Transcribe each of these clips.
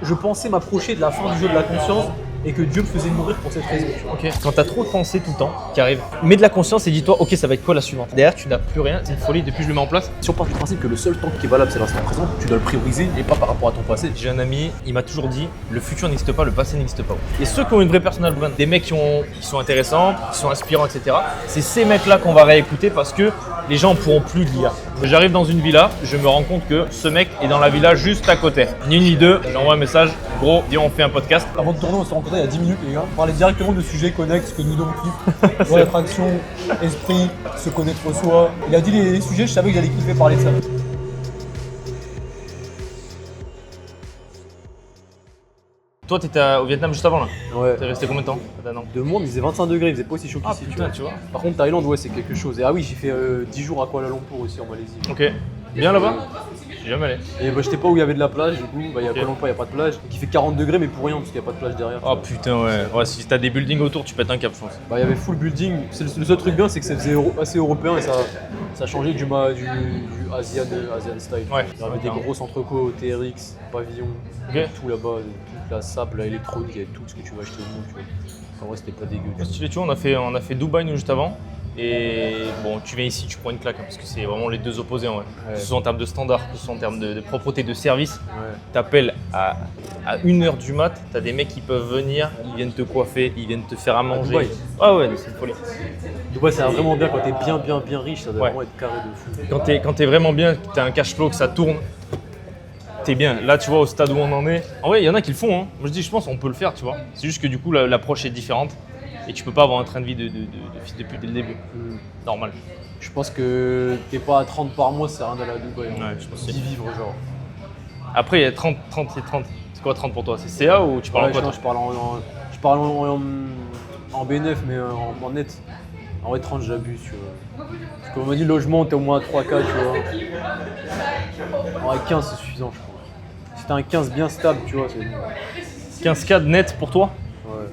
je pensais m'approcher de la fin du jeu de la conscience et que Dieu me faisait mourir pour cette raison. Ok. Quand t'as trop de pensées tout le temps qui arrivent, mets de la conscience et dis-toi, ok, ça va être quoi la suivante. Derrière, tu n'as plus rien, c'est une folie. Depuis que je le mets en place, Si on part du principe que le seul temps qui est valable c'est l'instant présent, tu dois le prioriser et pas par rapport à ton passé. j'ai un ami, il m'a toujours dit, le futur n'existe pas, le passé n'existe pas. Et ceux qui ont une vraie personal brand, des mecs qui sont intéressants, qui sont inspirants, etc. C'est ces mecs-là qu'on va réécouter parce que les gens ne pourront plus lire. J'arrive dans une villa, je me rends compte que ce mec est dans la villa juste à côté. Ni une ni deux, j'envoie un message, gros, dis on fait un podcast. Avant de tourner, on s'est rencontrés il y a 10 minutes les gars. On parlait directement de sujets connexes que nous deux on kiffe. Loi d'attraction, esprit, se connaître soi. Il a dit les sujets, je savais que j'allais kiffer parler de ça. Toi, t'étais au Vietnam juste avant là. Ouais. T'es resté combien de temps? Un an. 2 mois, mais il faisait 25 degrés, il faisait pas aussi chaud Ah qu'ici. putain, tu vois. Par contre, Thaïlande, ouais, c'est quelque chose. Et ah oui, j'ai fait 10 jours à Kuala Lumpur aussi en Malaisie. Ok. Bien là-bas? Je suis jamais allé. Et bah, j'étais pas où il y avait de la plage, du coup, bah, il y a Ok. Kuala Lumpur, il n'y a pas de plage. Donc il fait 40 degrés, mais pour rien, parce qu'il n'y a pas de plage derrière. Oh putain, ouais. Ouais, si t'as des buildings autour, tu pètes un cap, je pense. Bah, il y avait full building. Le seul truc bien, c'est que ça faisait assez européen et ça changeait du Asian style. Ouais. Il y avait des gros entrepôts, TRX, pavillon, Ok. tout là-bas, toute la sable, la électronique, il y avait tout ce que tu veux acheter au monde, tu vois. En vrai, c'était pas dégueu. Ouais, stylé, tu vois, on a fait Dubaï nous juste avant. Et bon, tu viens ici, tu prends une claque, hein, parce que c'est vraiment les deux opposés en vrai. Ouais. Que ce soit en termes de standards, que ce soit en termes de propreté, de service. Ouais. T'appelles à 1h du mat, t'as des mecs qui peuvent venir, ils viennent te coiffer, ils viennent te faire à manger. Dubaï. Ah ouais, c'est une folie. Dubaï, ça va vraiment bien quand t'es bien riche, ça doit Ouais. vraiment être carré de fou. Quand t'es vraiment bien, que t'as un cash flow, que ça tourne, t'es bien. Là, tu vois, au stade où on en est. En vrai, il y en a qui le font. Hein. Moi, je dis, je pense qu'on peut le faire, tu vois. C'est juste que du coup, l'approche est différente. Et tu peux pas avoir un train de vie de fils de pute dès le début. Normal. Je pense que t'es pas à 30 par mois, c'est rien d'aller à Dubaï. Hein. Ouais, je pense D'y vivre, genre. Après, il y a 30, c'est 30. C'est quoi 30 pour toi? C'est CA ou tu parles en quoi? Non, je parle en BNF, mais en net. En vrai, 30, j'abuse, tu vois. Parce qu'on m'a dit logement, t'es au moins à 3K, tu vois. En vrai, 15, c'est suffisant, je crois. Si t'as un 15 bien stable, tu vois, c'est bon. 15K de net pour toi? Ouais.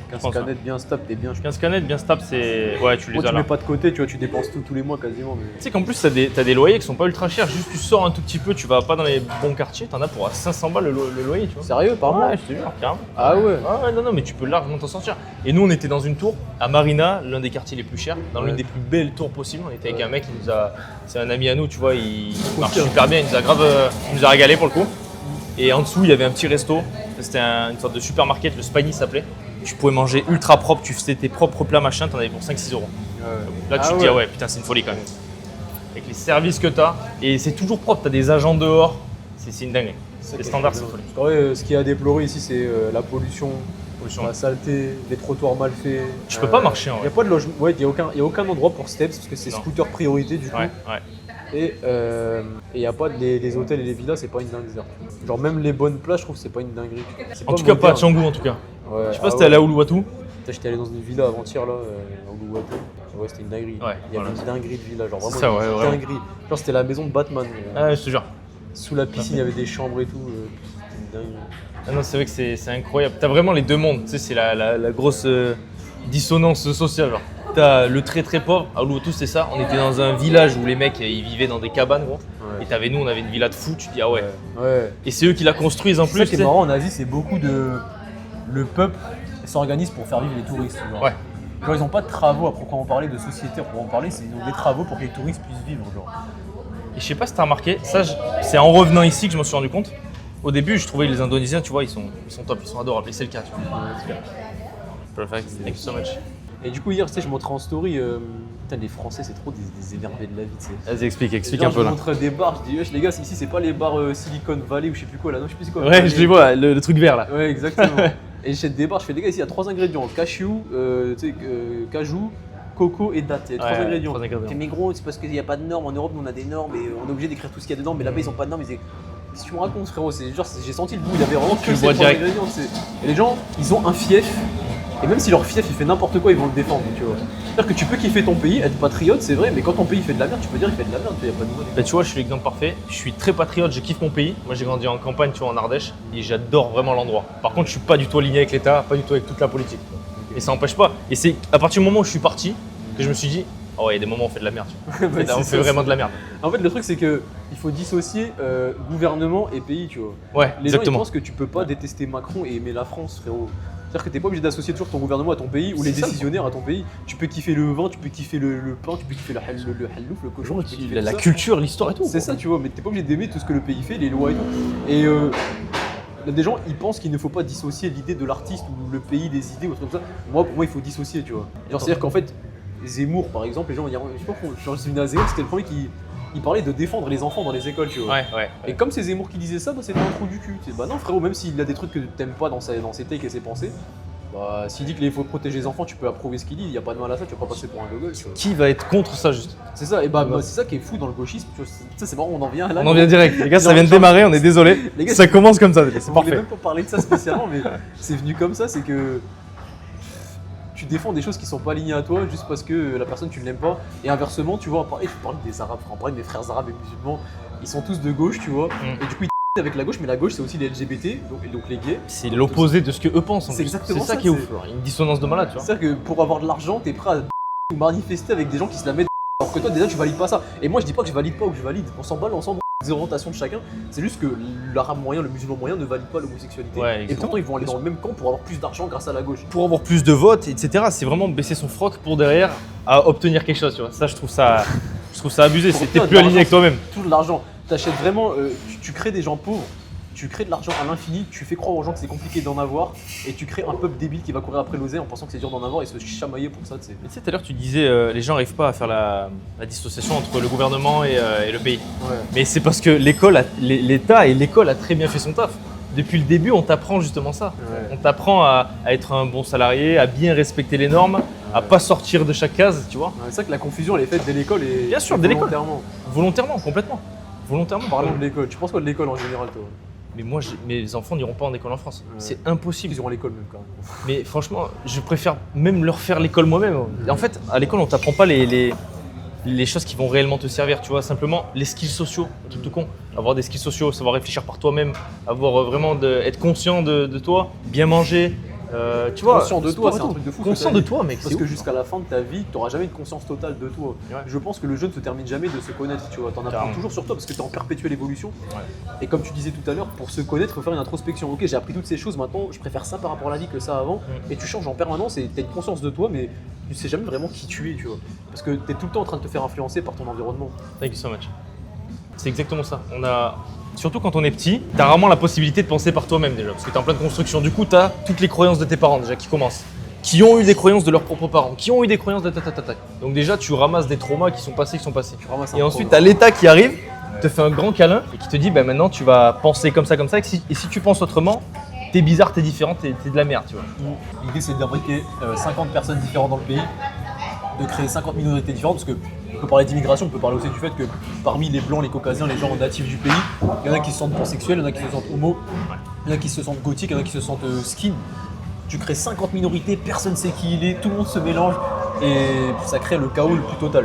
15 pense, canettes bien stable, t'es bien, je pense. 15 canettes bien stable, c'est. Ouais, tu les Moi, as tu là. mets pas de côté, tu vois, tu dépenses tous les mois quasiment. Mais... Tu sais qu'en plus, t'as des loyers qui sont pas ultra chers. Juste tu sors un tout petit peu, tu vas pas dans les bons quartiers, t'en as pour 500 balles le loyer, tu vois. Sérieux, par mois? Ouais, je te jure, carrément. Ah ouais. Ah ouais, non, mais tu peux largement t'en sortir. Et nous, on était dans une tour à Marina, l'un des quartiers les plus chers, dans l'une des plus belles tours possibles. On était avec un mec qui nous a. C'est un ami à nous, tu vois, il marche super bien, il nous a grave. Il nous a régalé pour le coup. Et en dessous, il y avait un petit resto. C'était une sorte de supermarket, le Spiny s'appelait. Tu pouvais manger ultra propre, tu faisais tes propres plats, machin, t'en avais pour 5-6 euros. Là, tu te dis, ah ouais, putain, c'est une folie quand même. Avec les services que t'as, et c'est toujours propre, t'as des agents dehors, c'est une dinguerie. Les standards, c'est une folie. En vrai, ce qui est à déplorer ici, c'est la pollution, la saleté, les trottoirs mal faits. Tu peux pas marcher en Il vrai. n'y a pas de logement, ouais, il n'y a aucun endroit pour steps parce que c'est Non. scooter priorité du coup. Ouais, ouais. Et il n'y a pas les hôtels et les villas, c'est pas une dinguerie. Genre même les bonnes plages, je trouve que c'est pas une dinguerie. En tout cas, pas à Canggu en tout cas. Ouais, Je sais pas si t'es allé à Uluwatu. J'étais allé dans une villa avant-hier là, à Uluwatu. Ouais, c'était une dinguerie. Ouais, Il y avait voilà. une dinguerie de villa, genre C'est vraiment ça, ouais, une vraiment. dinguerie. Genre c'était la maison de Batman. Ah, je te jure. Sous la piscine, il y avait des chambres et tout. C'était une dinguerie. Ah non, c'est vrai que c'est incroyable. T'as vraiment les deux mondes, tu sais, c'est la grosse dissonance sociale. Genre. T'as le très très pauvre, à Uluwatu c'est ça, on était dans un village où les mecs ils vivaient dans des cabanes gros. Ouais. Et t'avais nous, on avait une villa de fou, tu te dis ah ouais. Ouais. Et c'est eux qui la construisent en C'est plus. ça qui tu est sais. marrant en Asie, c'est beaucoup de. Le peuple s'organise pour faire vivre les touristes. Genre. Ouais. Genre, ils n'ont pas de travaux à proprement parler, de société à proprement parler, ils ont des travaux pour que les touristes puissent vivre. Genre. Et je sais pas si t'as remarqué, ça c'est en revenant ici que je me suis rendu compte. Au début, je trouvais les Indonésiens, tu vois, ils sont top, ils sont adorables. Et c'est le cas, tu vois. Perfect, thank you so much. Et du coup, hier, tu sais, je montrais en story. Putain, les Français, c'est trop des énervés de la vie, tu sais. Vas-y, explique Genre, un peu je là. montrais des bars, je dis, wesh, les gars, ici, c'est pas les bars Silicon Valley ou je sais plus quoi là, non, je sais plus c'est quoi. Ouais, je les vois, le truc vert là. Ouais, exactement. Et j'achète des bars, je fais, les gars, ici, il y a 3 ingrédients cashew, tu sais, cajou, coco et date. Il y a 3 Ouais, ingrédients. 3 ingrédients. Mais gros, c'est parce qu'il n'y a pas de normes. En Europe, nous, on a des normes et on est obligé d'écrire tout ce qu'il y a dedans, mais là-bas, ils ont pas de normes. Si tu me racontes, frérot, c'est genre, j'ai senti le goût, il y avait vraiment que le ces bois 3 direct. ingrédients, tu sais. Et les gens, ils ont un fief. Et même si leur fief il fait n'importe quoi, ils vont le défendre, tu vois. C'est-à-dire que tu peux kiffer ton pays, être patriote, c'est vrai, mais quand ton pays fait de la merde, tu peux dire qu'il fait de la merde, il n'y a pas de mode. Bah, tu vois, je suis l'exemple parfait. Je suis très patriote, je kiffe mon pays. Moi, j'ai grandi en campagne, tu vois, en Ardèche, et j'adore vraiment l'endroit. Par contre, je suis pas du tout aligné avec l'État, pas du tout avec toute la politique. Et ça n'empêche pas. Et c'est à partir du moment où je suis parti que je me suis dit, Ah ouais, il y a des moments où on fait de la merde. Tu vois. Ouais, On c'est fait ça, vraiment de la merde. En fait, le truc, c'est que il faut dissocier gouvernement et pays, tu vois. Ouais, Les gens, ils exactement. pensent que tu peux pas détester Macron et aimer la France, frérot. C'est-à-dire que t'es pas obligé d'associer toujours ton gouvernement à ton pays ou les C'est ça, décisionnaires à ton pays. Tu peux kiffer le vin, tu peux kiffer le pain, tu peux kiffer le hallouf, le cochon, tu peux kiffer La tout ça. culture, l'histoire et tout. C'est ça, tu vois, mais t'es pas obligé d'aimer tout ce que le pays fait, les lois et tout. Et là, des gens, ils pensent qu'il ne faut pas dissocier l'idée de l'artiste ou le pays des idées ou autre comme ça. Moi, pour moi, il faut dissocier, tu vois. Genre, c'est-à-dire qu'en fait, Zemmour, par exemple, les gens vont dire, je sais pas pourquoi, je suis venu à Zemmour, c'était le premier qui il parlait de défendre les enfants dans les écoles, tu vois. Ouais. Et comme c'est Zemmour qui disait ça, bah, c'était un trou du cul. Bah non, frérot, même s'il a des trucs que t'aimes pas dans ses takes et ses pensées, bah, s'il dit qu'il faut protéger les enfants, tu peux approuver ce qu'il dit, il y a pas de mal à ça, tu vas pas passer pour un gogol, tu vois. Qui va être contre ça juste? C'est ça, et bah, c'est ça qui est fou dans le gauchisme, tu vois. Ça, c'est marrant, on en vient là. On en vient direct. Les gars, ça Non, vient de genre- démarrer, on est désolé. Les gars, Ça commence comme ça, c'est On voulait parfait. même pas parler de ça spécialement, mais c'est venu comme ça, c'est que tu défends des choses qui sont pas alignées à toi juste parce que la personne tu ne l'aimes pas. Et inversement, tu vois, et je parle des arabes, en parler de mes frères arabes et musulmans, ils sont tous de gauche, tu vois. Et du coup, ils avec la gauche, mais la gauche c'est aussi les LGBT, donc les gays. C'est l'opposé de ce que eux pensent. en C'est plus. exactement C'est ça ça, qui est c'est- ouf. Une dissonance de malade, tu vois. C'est-à-dire que pour avoir de l'argent, t'es prêt à manifester avec des gens qui se la mettent alors que toi déjà tu valides pas ça. Et moi je dis pas que je valide pas ou que je valide, on s'en bat l'ensemble des orientations de chacun. C'est juste que l'arabe moyen, le musulman moyen ne valide pas l'homosexualité. Ouais, et exactement. pourtant ils vont aller dans le même camp pour avoir plus d'argent grâce à la gauche. Pour avoir plus de votes, etc. C'est vraiment baisser son froc pour derrière à obtenir quelque chose, tu vois. Ça, je trouve ça abusé. Pour C'était obtenir plus de aligné avec toi-même. Tout de l'argent. T'achètes vraiment, tu crées des gens pauvres, tu crées de l'argent à l'infini, tu fais croire aux gens que c'est compliqué d'en avoir, et tu crées un peuple débile qui va courir après l'oseille en pensant que c'est dur d'en avoir et se chamailler pour ça, tu sais. Mais tu sais, tout à l'heure, tu disais les gens n'arrivent pas à faire la dissociation entre le gouvernement et le pays. Ouais. Mais c'est parce que l'État et l'école a très bien fait son taf. Depuis le début, on t'apprend justement ça. Ouais. On t'apprend à être un bon salarié, à bien respecter les normes, à pas sortir de chaque case, tu vois. Ouais, c'est vrai que la confusion elle est faite dès l'école et Bien sûr, dès l'école. volontairement. Volontairement, complètement. Volontairement. Parlons de l'école. Tu penses quoi de l'école en général, toi? Mais moi, mes enfants n'iront pas en école en France. Ouais. C'est impossible. Ils iront à l'école même quand même. Mais franchement, je préfère même leur faire l'école moi-même. En fait, à l'école, on t'apprend pas les choses qui vont réellement te servir, tu vois. Simplement, les skills sociaux, un truc tout con. Avoir des skills sociaux, savoir réfléchir par toi-même, avoir vraiment être conscient de toi, bien manger. Tu vois, Conscient de toi, sport et c'est un tout. truc de fou. que Conscient t'as de dit. toi, mec. Parce c'est que ouf. jusqu'à la fin de ta vie, tu n'auras jamais une conscience totale de toi. Ouais. Je pense que le jeu ne se termine jamais de se connaître, tu vois. T'en apprends Carrément. toujours sur toi parce que tu es en perpétuelle évolution. Ouais. Et comme tu disais tout à l'heure, pour se connaître, il faut faire une introspection. Ok, j'ai appris toutes ces choses, maintenant je préfère ça par rapport à la vie que ça avant. Et tu changes en permanence et tu as une conscience de toi, mais tu sais jamais vraiment qui tu es, tu vois. Parce que tu es tout le temps en train de te faire influencer par ton environnement. Thank you so much. C'est exactement ça. Surtout quand on est petit, tu as rarement la possibilité de penser par toi-même déjà, parce que tu es en pleine construction. Du coup, tu as toutes les croyances de tes parents déjà qui commencent, qui ont eu des croyances de leurs propres parents, qui ont eu des croyances de ta. Donc déjà, tu ramasses des traumas qui sont passés. Tu ramasses un Et ensuite, tu programme. as l'État qui arrive, te fait un grand câlin et qui te dit, bah, maintenant, tu vas penser comme ça. Et si tu penses autrement, t'es bizarre, t'es différent, t'es de la merde, tu vois. L'idée c'est d'imbriquer 50 personnes différentes dans le pays, de créer 50 minorités différentes, parce que on peut parler d'immigration, on peut parler aussi du fait que parmi les blancs, les caucasiens, les gens natifs du pays, il y en a qui se sentent pansexuels, il y en a qui se sentent homo, il y en a qui se sentent gothiques, il y en a qui se sentent skin. Tu crées 50 minorités, personne ne sait qui il est, tout le monde se mélange et ça crée le chaos le plus total.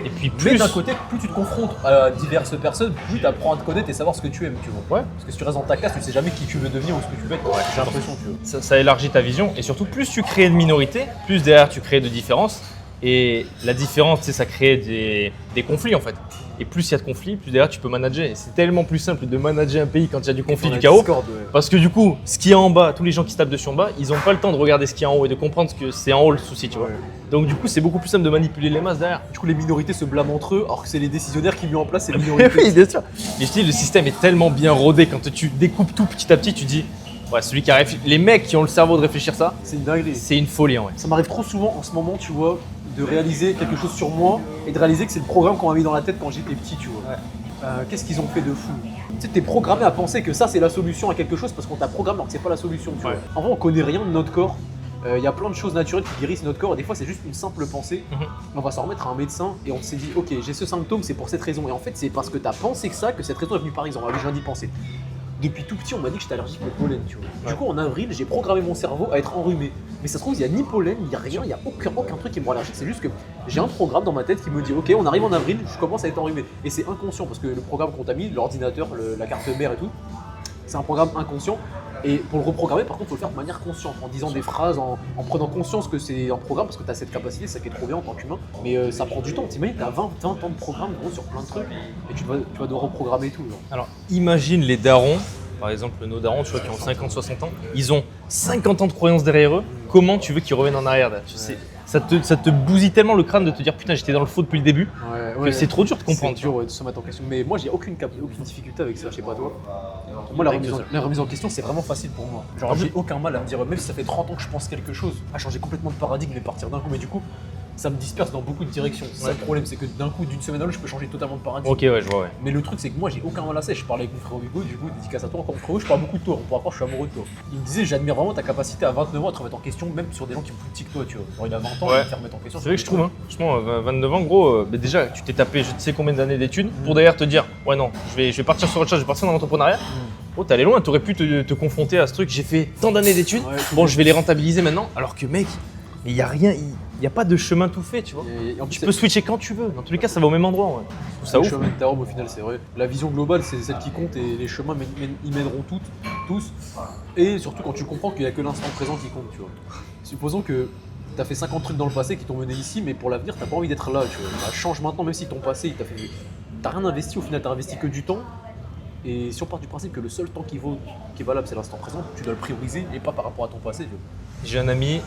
Et puis Mais plus. d'un côté, plus tu te confrontes à diverses personnes, plus tu apprends à te connaître et savoir ce que tu aimes, tu vois. Ouais. Parce que si tu restes dans ta caste, tu sais jamais qui tu veux devenir ou ce que tu veux être. J'ai l'impression, tu vois. Ça élargit ta vision et surtout plus tu crées de minorités, plus derrière tu crées de différences et la différence c'est ça crée des conflits en fait. Et plus il y a de conflits, plus derrière tu peux manager. Et c'est tellement plus simple de manager un pays quand il y a du conflit, Dans du la chaos. discorde, ouais. Parce que du coup, ce qui est en bas, tous les gens qui se tapent dessus en bas, ils n'ont pas le temps de regarder ce qui est en haut et de comprendre que c'est en haut le souci, tu vois. Ouais. Donc du coup, c'est beaucoup plus simple de manipuler les masses derrière. Du coup, les minorités se blâment entre eux, alors que c'est les décisionnaires qui mis en place ces minorités. Oui, bien sûr. Mais je dis, le système est tellement bien rodé quand tu découpes tout petit à petit, tu dis, ouais, celui qui a réfléchi, les mecs qui ont le cerveau de réfléchir ça, C'est une dinguerie. c'est une folie en vrai. Ça m'arrive trop souvent en ce moment, tu vois, de réaliser quelque chose sur moi et de réaliser que c'est le programme qu'on m'a mis dans la tête quand j'étais petit, tu vois. Qu'est-ce qu'ils ont fait de fou? Tu sais, t'es programmé à penser que ça c'est la solution à quelque chose parce qu'on t'a programmé alors que c'est pas la solution, tu Ouais. vois. En vrai, on connaît rien de notre corps. Il y a plein de choses naturelles qui guérissent notre corps et des fois c'est juste une simple pensée. On va s'en remettre à un médecin et on s'est dit ok, j'ai ce symptôme, c'est pour cette raison. Et en fait, c'est parce que t'as pensé que ça que cette raison est venue par exemple. Ah oui, je viens d'y penser. Depuis tout petit, on m'a dit que j'étais allergique au pollen, tu vois. Ouais. Du coup, en avril, j'ai programmé mon cerveau à être enrhumé. Mais ça se trouve, il n'y a ni pollen, il n'y a rien, il n'y a aucun truc qui me rend allergique. C'est juste que j'ai un programme dans ma tête qui me dit ok, on arrive en avril, je commence à être enrhumé. Et c'est inconscient parce que le programme qu'on t'a mis, l'ordinateur, la carte mère et tout, c'est un programme inconscient. Et pour le reprogrammer, par contre, il faut le faire de manière consciente, en disant des phrases, en prenant conscience que c'est un programme, parce que tu as cette capacité, c'est ça qui est trop bien en tant qu'humain. Mais ça prend du temps. T'imagines, tu as 20 ans de programme gros, sur plein de trucs, et tu vas devoir reprogrammer tout. Genre. Alors, imagine les darons, par exemple nos darons, tu vois, qui ont 50, 60 ans, ils ont 50 ans de croyances derrière eux. Comment tu veux qu'ils reviennent en arrière là, tu sais, ça te bousille tellement le crâne de te dire putain, j'étais dans le faux depuis le début, que c'est trop dur de comprendre. C'est dur de se mettre en question. Mais moi, j'ai aucune difficulté avec ça, je sais pas toi. Moi, la remise en question, c'est vraiment facile pour moi. Genre, j'ai aucun mal à me dire, même si ça fait 30 ans que je pense quelque chose, à changer complètement de paradigme et partir d'un coup. Mais du coup, ça me disperse dans beaucoup de directions. C'est ça le problème, c'est que d'un coup, d'une semaine à l'autre, je peux changer totalement de paradigme. Ok, ouais, je vois, ouais. Mais le truc, c'est que moi, j'ai aucun mal à ça. Je parlais avec mon frère Hugo, du coup, dédicace à toi encore. Mon frère Hugo, je parle beaucoup de toi. On pourra croire que je suis amoureux de toi. Il me disait, j'admire vraiment ta capacité à 29 ans à te remettre en question, même sur des gens qui sont plus petits que toi, tu vois. Genre, il a 20 ans, il te fait remettre en question. C'est vrai que je trouve, hein. Franchement, 29 ans, gros, déjà, tu t'es tapé je ne sais combien d'années d'études pour derrière te dire, ouais, non, je vais partir sur autre chose, je vais partir dans l'entrepreneuriat. Oh, t'es allé loin, t'aurais pu te confronter à ce truc. J'ai fait tant d'années d'études, bon, je vais les rentabiliser maintenant. Alors que, mec, il n'y a rien. Il n'y a pas de chemin tout fait, tu vois. Tu peux switcher quand tu veux. Dans tous les cas, ça va au même endroit. Ouais. Ça le ouf. chemin de ta robe, au final, c'est vrai. La vision globale, c'est celle qui compte et les chemins, ils mèneront tous. Et surtout quand tu comprends qu'il n'y a que l'instant présent qui compte, tu vois. Supposons que tu as fait 50 trucs dans le passé qui t'ont mené ici, mais pour l'avenir, tu n'as pas envie d'être là, tu vois. Bah, change maintenant, même si ton passé, t'as rien investi, au final, tu n'as investi que du temps. Et si on part du principe que le seul temps qui est valable, c'est l'instant présent, tu dois le prioriser et pas par rapport à ton passé, tu vois. J'ai un ami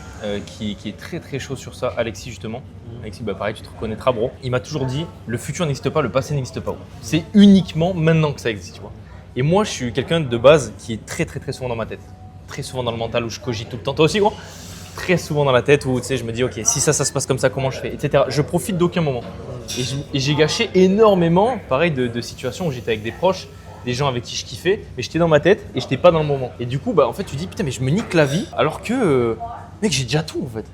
qui est très très chaud sur ça, Alexis justement. Alexis, bah pareil, tu te reconnaîtras, bro. Il m'a toujours dit, le futur n'existe pas, le passé n'existe pas. C'est uniquement maintenant que ça existe, tu vois. Et moi, je suis quelqu'un de base qui est très très très souvent dans ma tête. Très souvent dans le mental où je cogite tout le temps. Toi aussi, gros? Très souvent dans la tête où tu sais, je me dis, ok, si ça se passe comme ça, comment je fais, etc. Je profite d'aucun moment. Et j'ai gâché énormément, pareil, de situations où j'étais avec des proches, des gens avec qui je kiffais, mais j'étais dans ma tête et j'étais pas dans le moment. Et du coup, bah en fait, tu dis putain, mais je me nique la vie, alors que mec, j'ai déjà tout en fait.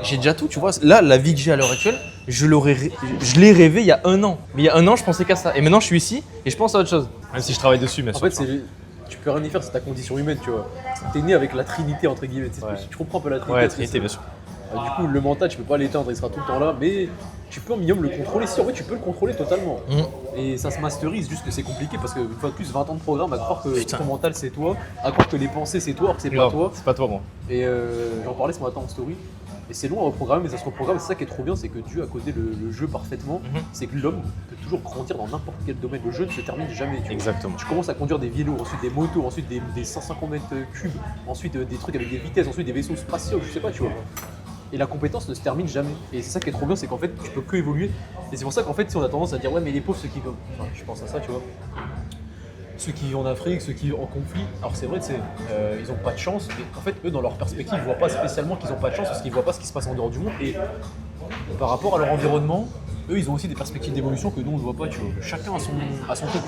J'ai déjà tout, tu vois. Là, la vie que j'ai à l'heure actuelle, je l'ai rêvé il y a 1 an. Mais il y a 1 an, je pensais qu'à ça. Et maintenant, je suis ici et je pense à autre chose. Même si je travaille dessus, bien sûr. En fait, tu peux rien y faire, c'est ta condition humaine, tu vois. T'es né avec la trinité, entre guillemets. Tu comprends un peu la trinité. Ouais, la trinité, bien sûr. Du coup, le mental, tu peux pas l'éteindre, il sera tout le temps là, mais tu peux au minimum le contrôler. Si en vrai, tu peux le contrôler totalement. Et ça se masterise, juste que c'est compliqué parce qu'une fois de plus, 20 ans de programme, à croire que ton mental c'est toi, à croire que les pensées c'est toi, alors que c'est pas toi. C'est pas toi, moi. Et j'en parlais ce matin en story. Et c'est long à reprogrammer, mais ça se reprogramme. C'est ça qui est trop bien, c'est que Dieu a codé le jeu parfaitement. C'est que l'homme peut toujours grandir dans n'importe quel domaine. Le jeu ne se termine jamais. Exactement. Tu commences à conduire des vélos, ensuite des motos, ensuite des 550 mètres cubes, ensuite des trucs avec des vitesses, ensuite des vaisseaux spatiaux, je sais pas, tu vois. Et la compétence ne se termine jamais. Et c'est ça qui est trop bien, c'est qu'en fait, tu peux que évoluer. Et c'est pour ça qu'en fait, si on a tendance à dire, ouais, mais les pauvres, ceux qui. Enfin, je pense à ça, tu vois. Ceux qui vivent en Afrique, ceux qui vivent en conflit, alors c'est vrai, ils n'ont pas de chance, mais en fait, eux, dans leur perspective, ils ne voient pas spécialement qu'ils n'ont pas de chance parce qu'ils ne voient pas ce qui se passe en dehors du monde. Et par rapport à leur environnement, eux, ils ont aussi des perspectives d'évolution que nous, on ne voit pas, tu vois. Chacun a son truc.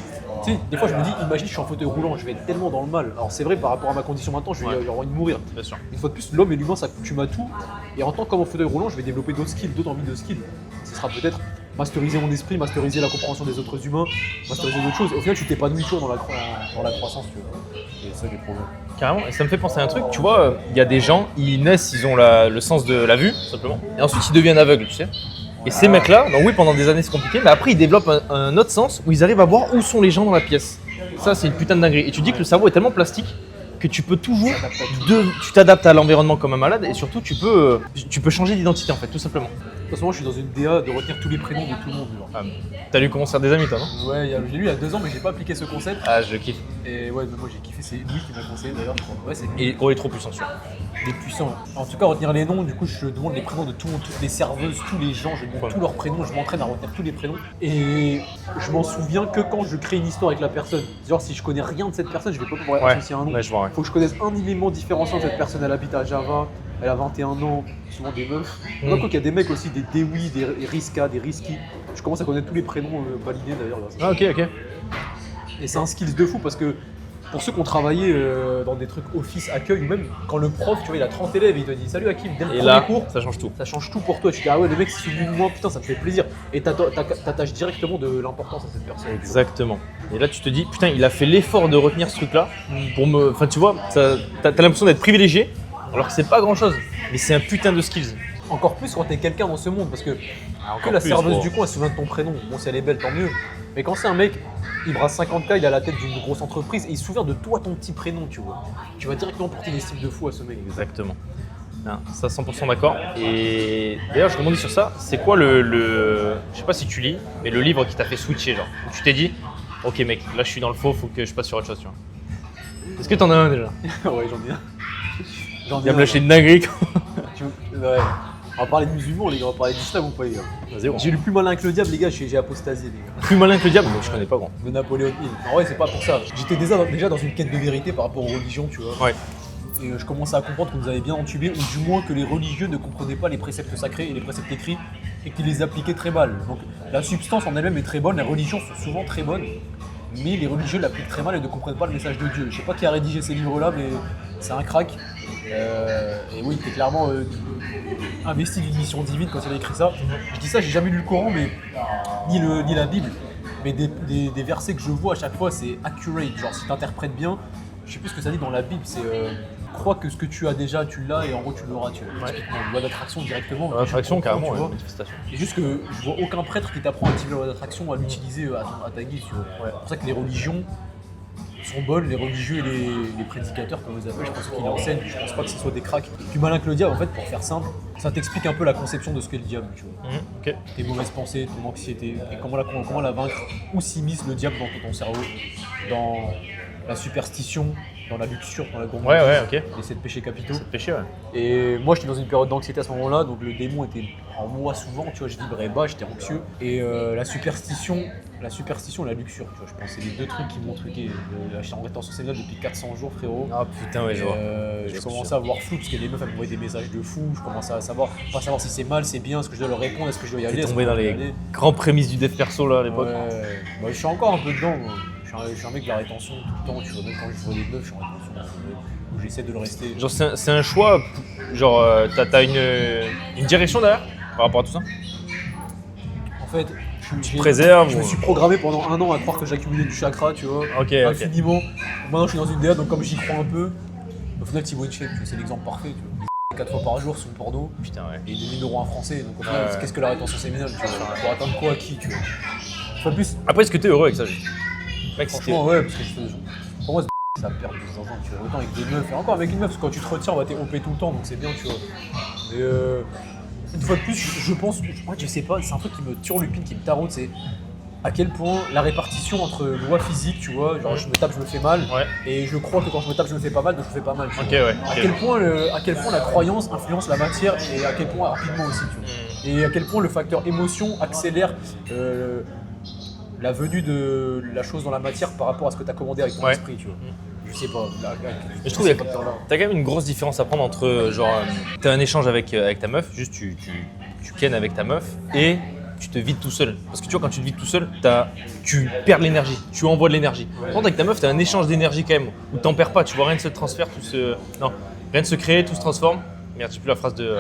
Tu sais, des fois, je me dis, imagine, je suis en fauteuil roulant, je vais être tellement dans le mal. Alors c'est vrai, par rapport à ma condition maintenant, je vais avoir envie de mourir. Bien sûr. Une fois de plus, l'homme et l'humain s'accoutument à tout. Et en tant qu'en fauteuil roulant, je vais développer d'autres skills, d'autres envies de skills. Ce sera peut-être masteriser mon esprit, masteriser la compréhension des autres humains, masteriser d'autres choses. Et au final, tu t'épanouis toujours dans la croissance, tu vois. Et c'est ça qui est trop bien. Carrément, et ça me fait penser à un truc, tu vois, il y a des gens, ils naissent, ils ont le sens de la vue, simplement, et ensuite ils deviennent aveugles, tu sais. Et ces mecs-là, donc oui, pendant des années c'est compliqué, mais après ils développent un autre sens où ils arrivent à voir où sont les gens dans la pièce. Ça, c'est une putain de dinguerie. Et tu dis que le cerveau est tellement plastique que tu peux toujours, tu t'adaptes à l'environnement comme un malade, et surtout tu peux changer d'identité en fait, tout simplement. De toute façon, moi, je suis dans une DA de retenir tous les prénoms de tout le monde. Ah, t'as lu Comment se faire des amis, toi, non? Ouais, j'ai lu il y a 2 ans, mais j'ai pas appliqué ce concept. Ah, je kiffe. Et ouais, moi j'ai kiffé, c'est lui qui m'a conseillé d'ailleurs. Ouais, c'est lui. Et gros, il est trop puissant, sûr. Il est puissant. En tout cas, retenir les noms, du coup, je demande les prénoms de tout le monde, toutes les serveuses, tous les gens, je demande tous leurs prénoms, je m'entraîne à retenir tous les prénoms. Et je m'en souviens que quand je crée une histoire avec la personne. Genre, si je connais rien de cette personne, je vais pas pouvoir associer un nom. Ouais, je vois, ouais. Faut que je connaisse un élément différenciant de cette personne. Elle habite à Java, elle a 21 ans, souvent des meufs. Moi, quoi qu'il y a des mecs aussi, des Dewi, des Riska, des Risky. Je commence à connaître tous les prénoms validés d'ailleurs. Ah, ok. Et c'est un skills de fou parce que pour ceux qui ont travaillé dans des trucs office, accueil, ou même quand le prof, tu vois, il a 30 élèves et il te dit salut Hakim, dès le premier cours, ça change tout. Ça change tout pour toi. Tu te dis ah ouais, le mec s'est souvenu de moi, putain, ça me fait plaisir. Et t'attaches directement de l'importance à cette personne. Exactement. Et là, tu te dis putain, il a fait l'effort de retenir ce truc-là pour me. Enfin, tu vois, t'as l'impression d'être privilégié alors que c'est pas grand-chose. Mais c'est un putain de skills. Encore plus quand t'es quelqu'un dans ce monde parce que encore Que la plus, serveuse gros. du coin elle se souvient de ton prénom. Bon, si elle est belle, tant mieux. Mais quand c'est un mec, il brasse 50K, il a la tête d'une grosse entreprise et il se souvient de toi, ton petit prénom, tu vois. Tu vas directement porter une estime de fou à ce mec. Exactement. Non, ça 100% d'accord. Et d'ailleurs, je rebondis sur ça. C'est quoi je sais pas si tu lis, mais le livre qui t'a fait switcher, genre, où tu t'es dit, ok mec, là je suis dans le faux, faut que je passe sur autre chose, tu vois. Est-ce que t'en as un déjà? Ouais, j'en ai un. J'en Il va me lâcher une dinguerie. Ouais. On va parler de musulmans, les gars. On va parler d'islam ou pas, les gars? Vas-y, gros. J'ai lu plus malin que le diable, les gars. J'ai apostasé, les gars. Plus malin que le diable, mais je connais pas grand. De Napoléon Hill. En vrai, c'est pas pour ça. J'étais déjà dans une quête de vérité par rapport aux religions, tu vois. Ouais. Et je commençais à comprendre qu'on nous avait bien entubés, ou du moins que les religieux ne comprenaient pas les préceptes sacrés et les préceptes écrits, et qu'ils les appliquaient très mal. Donc la substance en elle-même est très bonne, les religions sont souvent très bonnes, mais les religieux l'appliquent très mal et ne comprennent pas le message de Dieu. Je sais pas qui a rédigé ces livres-là, mais c'est un crack. Et oui, t'es clairement investi d'une mission divine quand il a écrit ça. Je dis ça, j'ai jamais lu le Coran, mais ni la Bible, mais des versets que je vois à chaque fois, c'est accurate. Genre si t'interprètes bien, je sais plus ce que ça dit dans la Bible, c'est crois que ce que tu as déjà, tu l'as et en gros tu l'auras, tu vois. Ouais. Typiquement, loi d'attraction directement. L'attraction, carrément, tu ouais, vois. manifestation. Et juste que je vois aucun prêtre qui t'apprend à activer la loi d'attraction, à l'utiliser à ta guise, tu vois. Ouais. C'est pour ça que les religions sont bonnes, les religieux et les prédicateurs, comme on les appelle, je pense qu'ils enseignent, je pense pas que ce soit des cracks. Plus malin que le diable, en fait, pour faire simple, ça t'explique un peu la conception de ce qu'est le diable, tu vois. Ok. Tes mauvaises pensées, ton anxiété, et comment la vaincre, où s'immisce le diable dans ton cerveau, dans la superstition, dans la luxure, dans la gourmandise, Ouais, ok. les 7 péchés capitaux. C'est péché, ouais. Et moi, j'étais dans une période d'anxiété à ce moment-là, donc le démon était en moi souvent, tu vois, je vibrais bas, j'étais anxieux. Et la superstition et la luxure, tu vois, je pense que c'est les deux trucs qui m'ont truqué. J'étais en rétention séminale depuis 400 jours, frérot. Ah putain, ouais, je vois. Je commençais à voir flou parce que les meufs elles m'envoyaient des messages de fou. Je commençais à pas savoir si c'est mal, c'est bien, est-ce que je dois leur répondre, est-ce que je dois y aller. T'es est-ce tombé que je dans dois y les aller. grands prémices du dev perso là à l'époque. Ouais, bah, je suis encore un peu dedans, moi. Je suis un mec de la rétention tout le temps, tu vois, même quand je vois des meufs, je suis en rétention, où j'essaie de le rester. Genre c'est un choix, genre t'as une direction derrière par rapport à tout ça? En fait, Tu préserves je me ou- suis programmé pendant un an à croire que j'accumulais du chakra, tu vois, Ok, ok. infiniment. Maintenant, je suis dans une DA, donc comme j'y crois un peu, au final, Thibaut InShape, tu vois, c'est l'exemple parfait, tu vois. 4 fois par jour sur le porno, Putain, ouais. et il est numéro 1 français, donc au final, Ouais. qu'est-ce que la rétention séminale, tu vois, pour atteindre quoi à qui, tu vois. Enfin, plus, Après, est-ce que t'es heureux avec ça, juste? Mec, franchement, ouais, parce que pour moi, ça perd de zinzin, tu vois. Autant avec des meufs, et encore avec une meuf, parce que quand tu te retiens, bah, t'es OP tout le temps, donc c'est bien, tu vois. Mais une fois de plus, je pense, moi, je sais pas, c'est un truc qui me turlupine, qui me taraude, c'est à quel point la répartition entre loi physique, tu vois, genre je me tape, je me fais mal, Ouais. et je crois que quand je me tape, je me fais pas mal, donc je me fais pas mal. Tu Ok, vois. ouais. À ok. quel point la croyance influence la matière et à quel point rapidement aussi, tu vois. Et à quel point le facteur émotion accélère la venue de la chose dans la matière par rapport à ce que tu as commandé avec ton Ouais. esprit, tu vois. Je sais pas. Mais je trouve qu'il y a t'as quand même une grosse différence à prendre entre genre t'as un échange avec ta meuf, juste tu kennes avec ta meuf et tu te vides tout seul. Parce que tu vois quand tu te vides tout seul, tu perds de l'énergie, tu envoies de l'énergie. Par contre avec ta meuf, t'as un échange d'énergie quand même, où t'en perds pas, tu vois rien ne se transfère, non, rien ne se crée, tout se transforme. Merde, je sais plus la phrase de.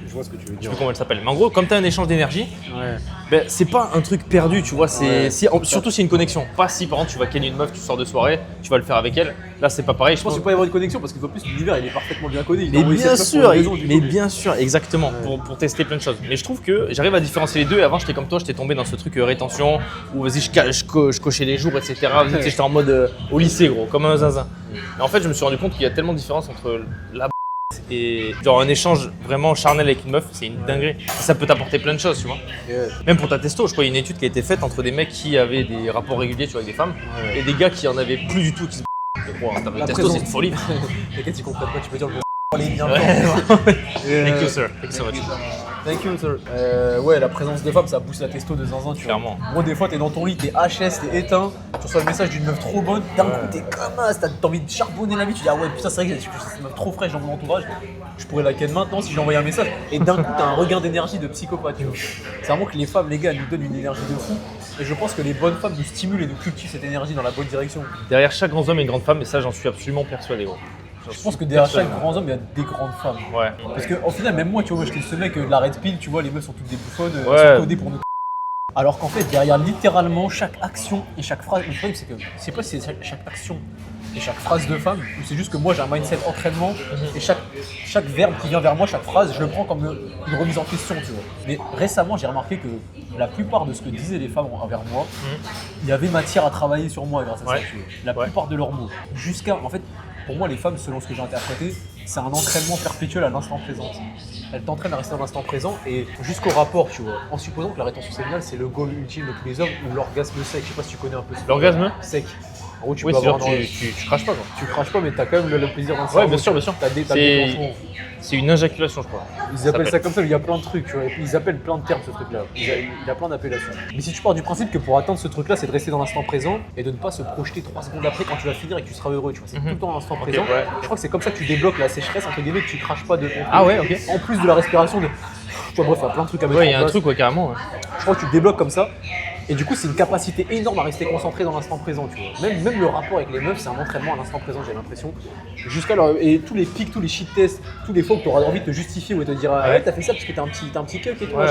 Je vois ce que tu veux Je sais dire. plus comment elle s'appelle. Mais en gros, comme tu as un échange d'énergie, Ouais. ben, c'est pas un truc perdu, tu vois. Ouais. Surtout s'il y a une connexion. Pas si par exemple tu vas kenner une meuf, tu sors de soirée, tu vas le faire avec elle. Là, c'est pas pareil. Je pense qu'il peut pas y avoir une connexion parce que plus l'univers il est parfaitement bien codé. Il a Mais envoyé bien cette meuf pour sûr, une raison, du coup, bien sûr, exactement, Ouais. pour tester plein de choses. Mais je trouve que j'arrive à différencier les deux. Et avant, j'étais comme toi, j'étais tombé dans ce truc rétention où vas-y, je cochais les jours, etc. Tu sais, j'étais en mode au lycée, gros, comme un zinzin. Et en fait, je me suis rendu compte qu'il y a tellement de différence entre la et genre un échange vraiment charnel avec une meuf, c'est une dinguerie. Ça peut t'apporter plein de choses, tu vois. Ouais. Même pour ta testo, je crois qu'il y a une étude qui a été faite entre des mecs qui avaient des rapports réguliers, tu vois, avec des femmes, Ouais. et des gars qui en avaient plus du tout, qui se mais gros, en termes de La testo, c'est présence. une folie. T'inquiète, ils comprennent pas, tu peux dire le les bien Ouais. Thank you, sir. Thank you so much. Thank you, sir. Ouais, la présence de femmes, ça booste la testo de zinzin, tu vois. Clairement. Moi, des fois, t'es dans ton lit, t'es HS, t'es éteint, tu reçois le message d'une meuf trop bonne, d'un coup, t'es comme as, t'as envie de charbonner la vie, tu dis, ah ouais, putain, c'est vrai que j'ai cette meuf trop fraîche dans mon entourage, je pourrais la ken maintenant si j'envoyais un message. Et d'un coup, t'as un regain d'énergie de psychopathe, tu vois. C'est vraiment que les femmes, les gars, elles nous donnent une énergie de fou. Et je pense que les bonnes femmes nous stimulent et nous cultivent cette énergie dans la bonne direction. Derrière chaque grand homme et une grande femme, et ça, j'en suis absolument persuadé, gros. Je pense que derrière chaque grand homme, il y a des grandes femmes. Ouais. Parce qu'au final, même moi, tu vois, j'étais ce mec de la red pill, tu vois, les meufs sont toutes des bouffonnes, Ouais. elles sont codées pour nous. Alors qu'en fait, derrière littéralement chaque action et chaque phrase, le problème c'est que je sais pas si c'est chaque action, et chaque phrase de femme, ou c'est juste que moi j'ai un mindset entraînement et chaque verbe qui vient vers moi, chaque phrase, je le prends comme une remise en question, tu vois. Mais récemment, j'ai remarqué que la plupart de ce que disaient les femmes envers moi, il y avait matière à travailler sur moi grâce à ça, tu vois. La plupart de leurs mots. En fait, pour moi, les femmes, selon ce que j'ai interprété, c'est un entraînement perpétuel à l'instant présent. Elles t'entraînent à rester dans l'instant présent et jusqu'au rapport, tu vois. En supposant que la rétention séminale, c'est le goal ultime de tous les hommes ou l'orgasme sec. Je sais pas si tu connais un peu ça. L'orgasme sec. En gros, tu Oui, peux c'est sûr, avoir tu craches pas quoi. tu craches pas, mais t'as quand même le plaisir d'un Ouais, bien sûr, bien sûr. T'as des déclenchements. C'est une éjaculation, je crois. Ils appellent ça comme ça, mais il y a plein de trucs, tu vois. Et puis ils appellent plein de termes ce truc-là. Il y a plein d'appellations. Mais si tu pars du principe que pour atteindre ce truc-là, c'est de rester dans l'instant présent et de ne pas se projeter 3 secondes après quand tu vas finir et que tu seras heureux, tu vois. C'est tout le temps dans l'instant présent. ouais. Je crois que c'est comme ça que tu débloques la sécheresse, entre guillemets, que tu craches pas de ton Ah ouais, ok. En plus de la respiration de. Tu vois, bref, il y a plein de trucs à mettre Ouais, il y en a un place. truc, ouais, carrément. Ouais. Je crois que tu débloques comme ça. Et du coup, c'est une capacité énorme à rester concentré dans l'instant présent, tu vois. Même le rapport avec les meufs, c'est un entraînement à l'instant présent, j'ai l'impression. Et tous les pics, tous les shit tests, tous les fois que tu auras envie de te justifier ou de te dire ah ouais, t'as fait ça parce que t'as un petit cuck et tout. Ouais.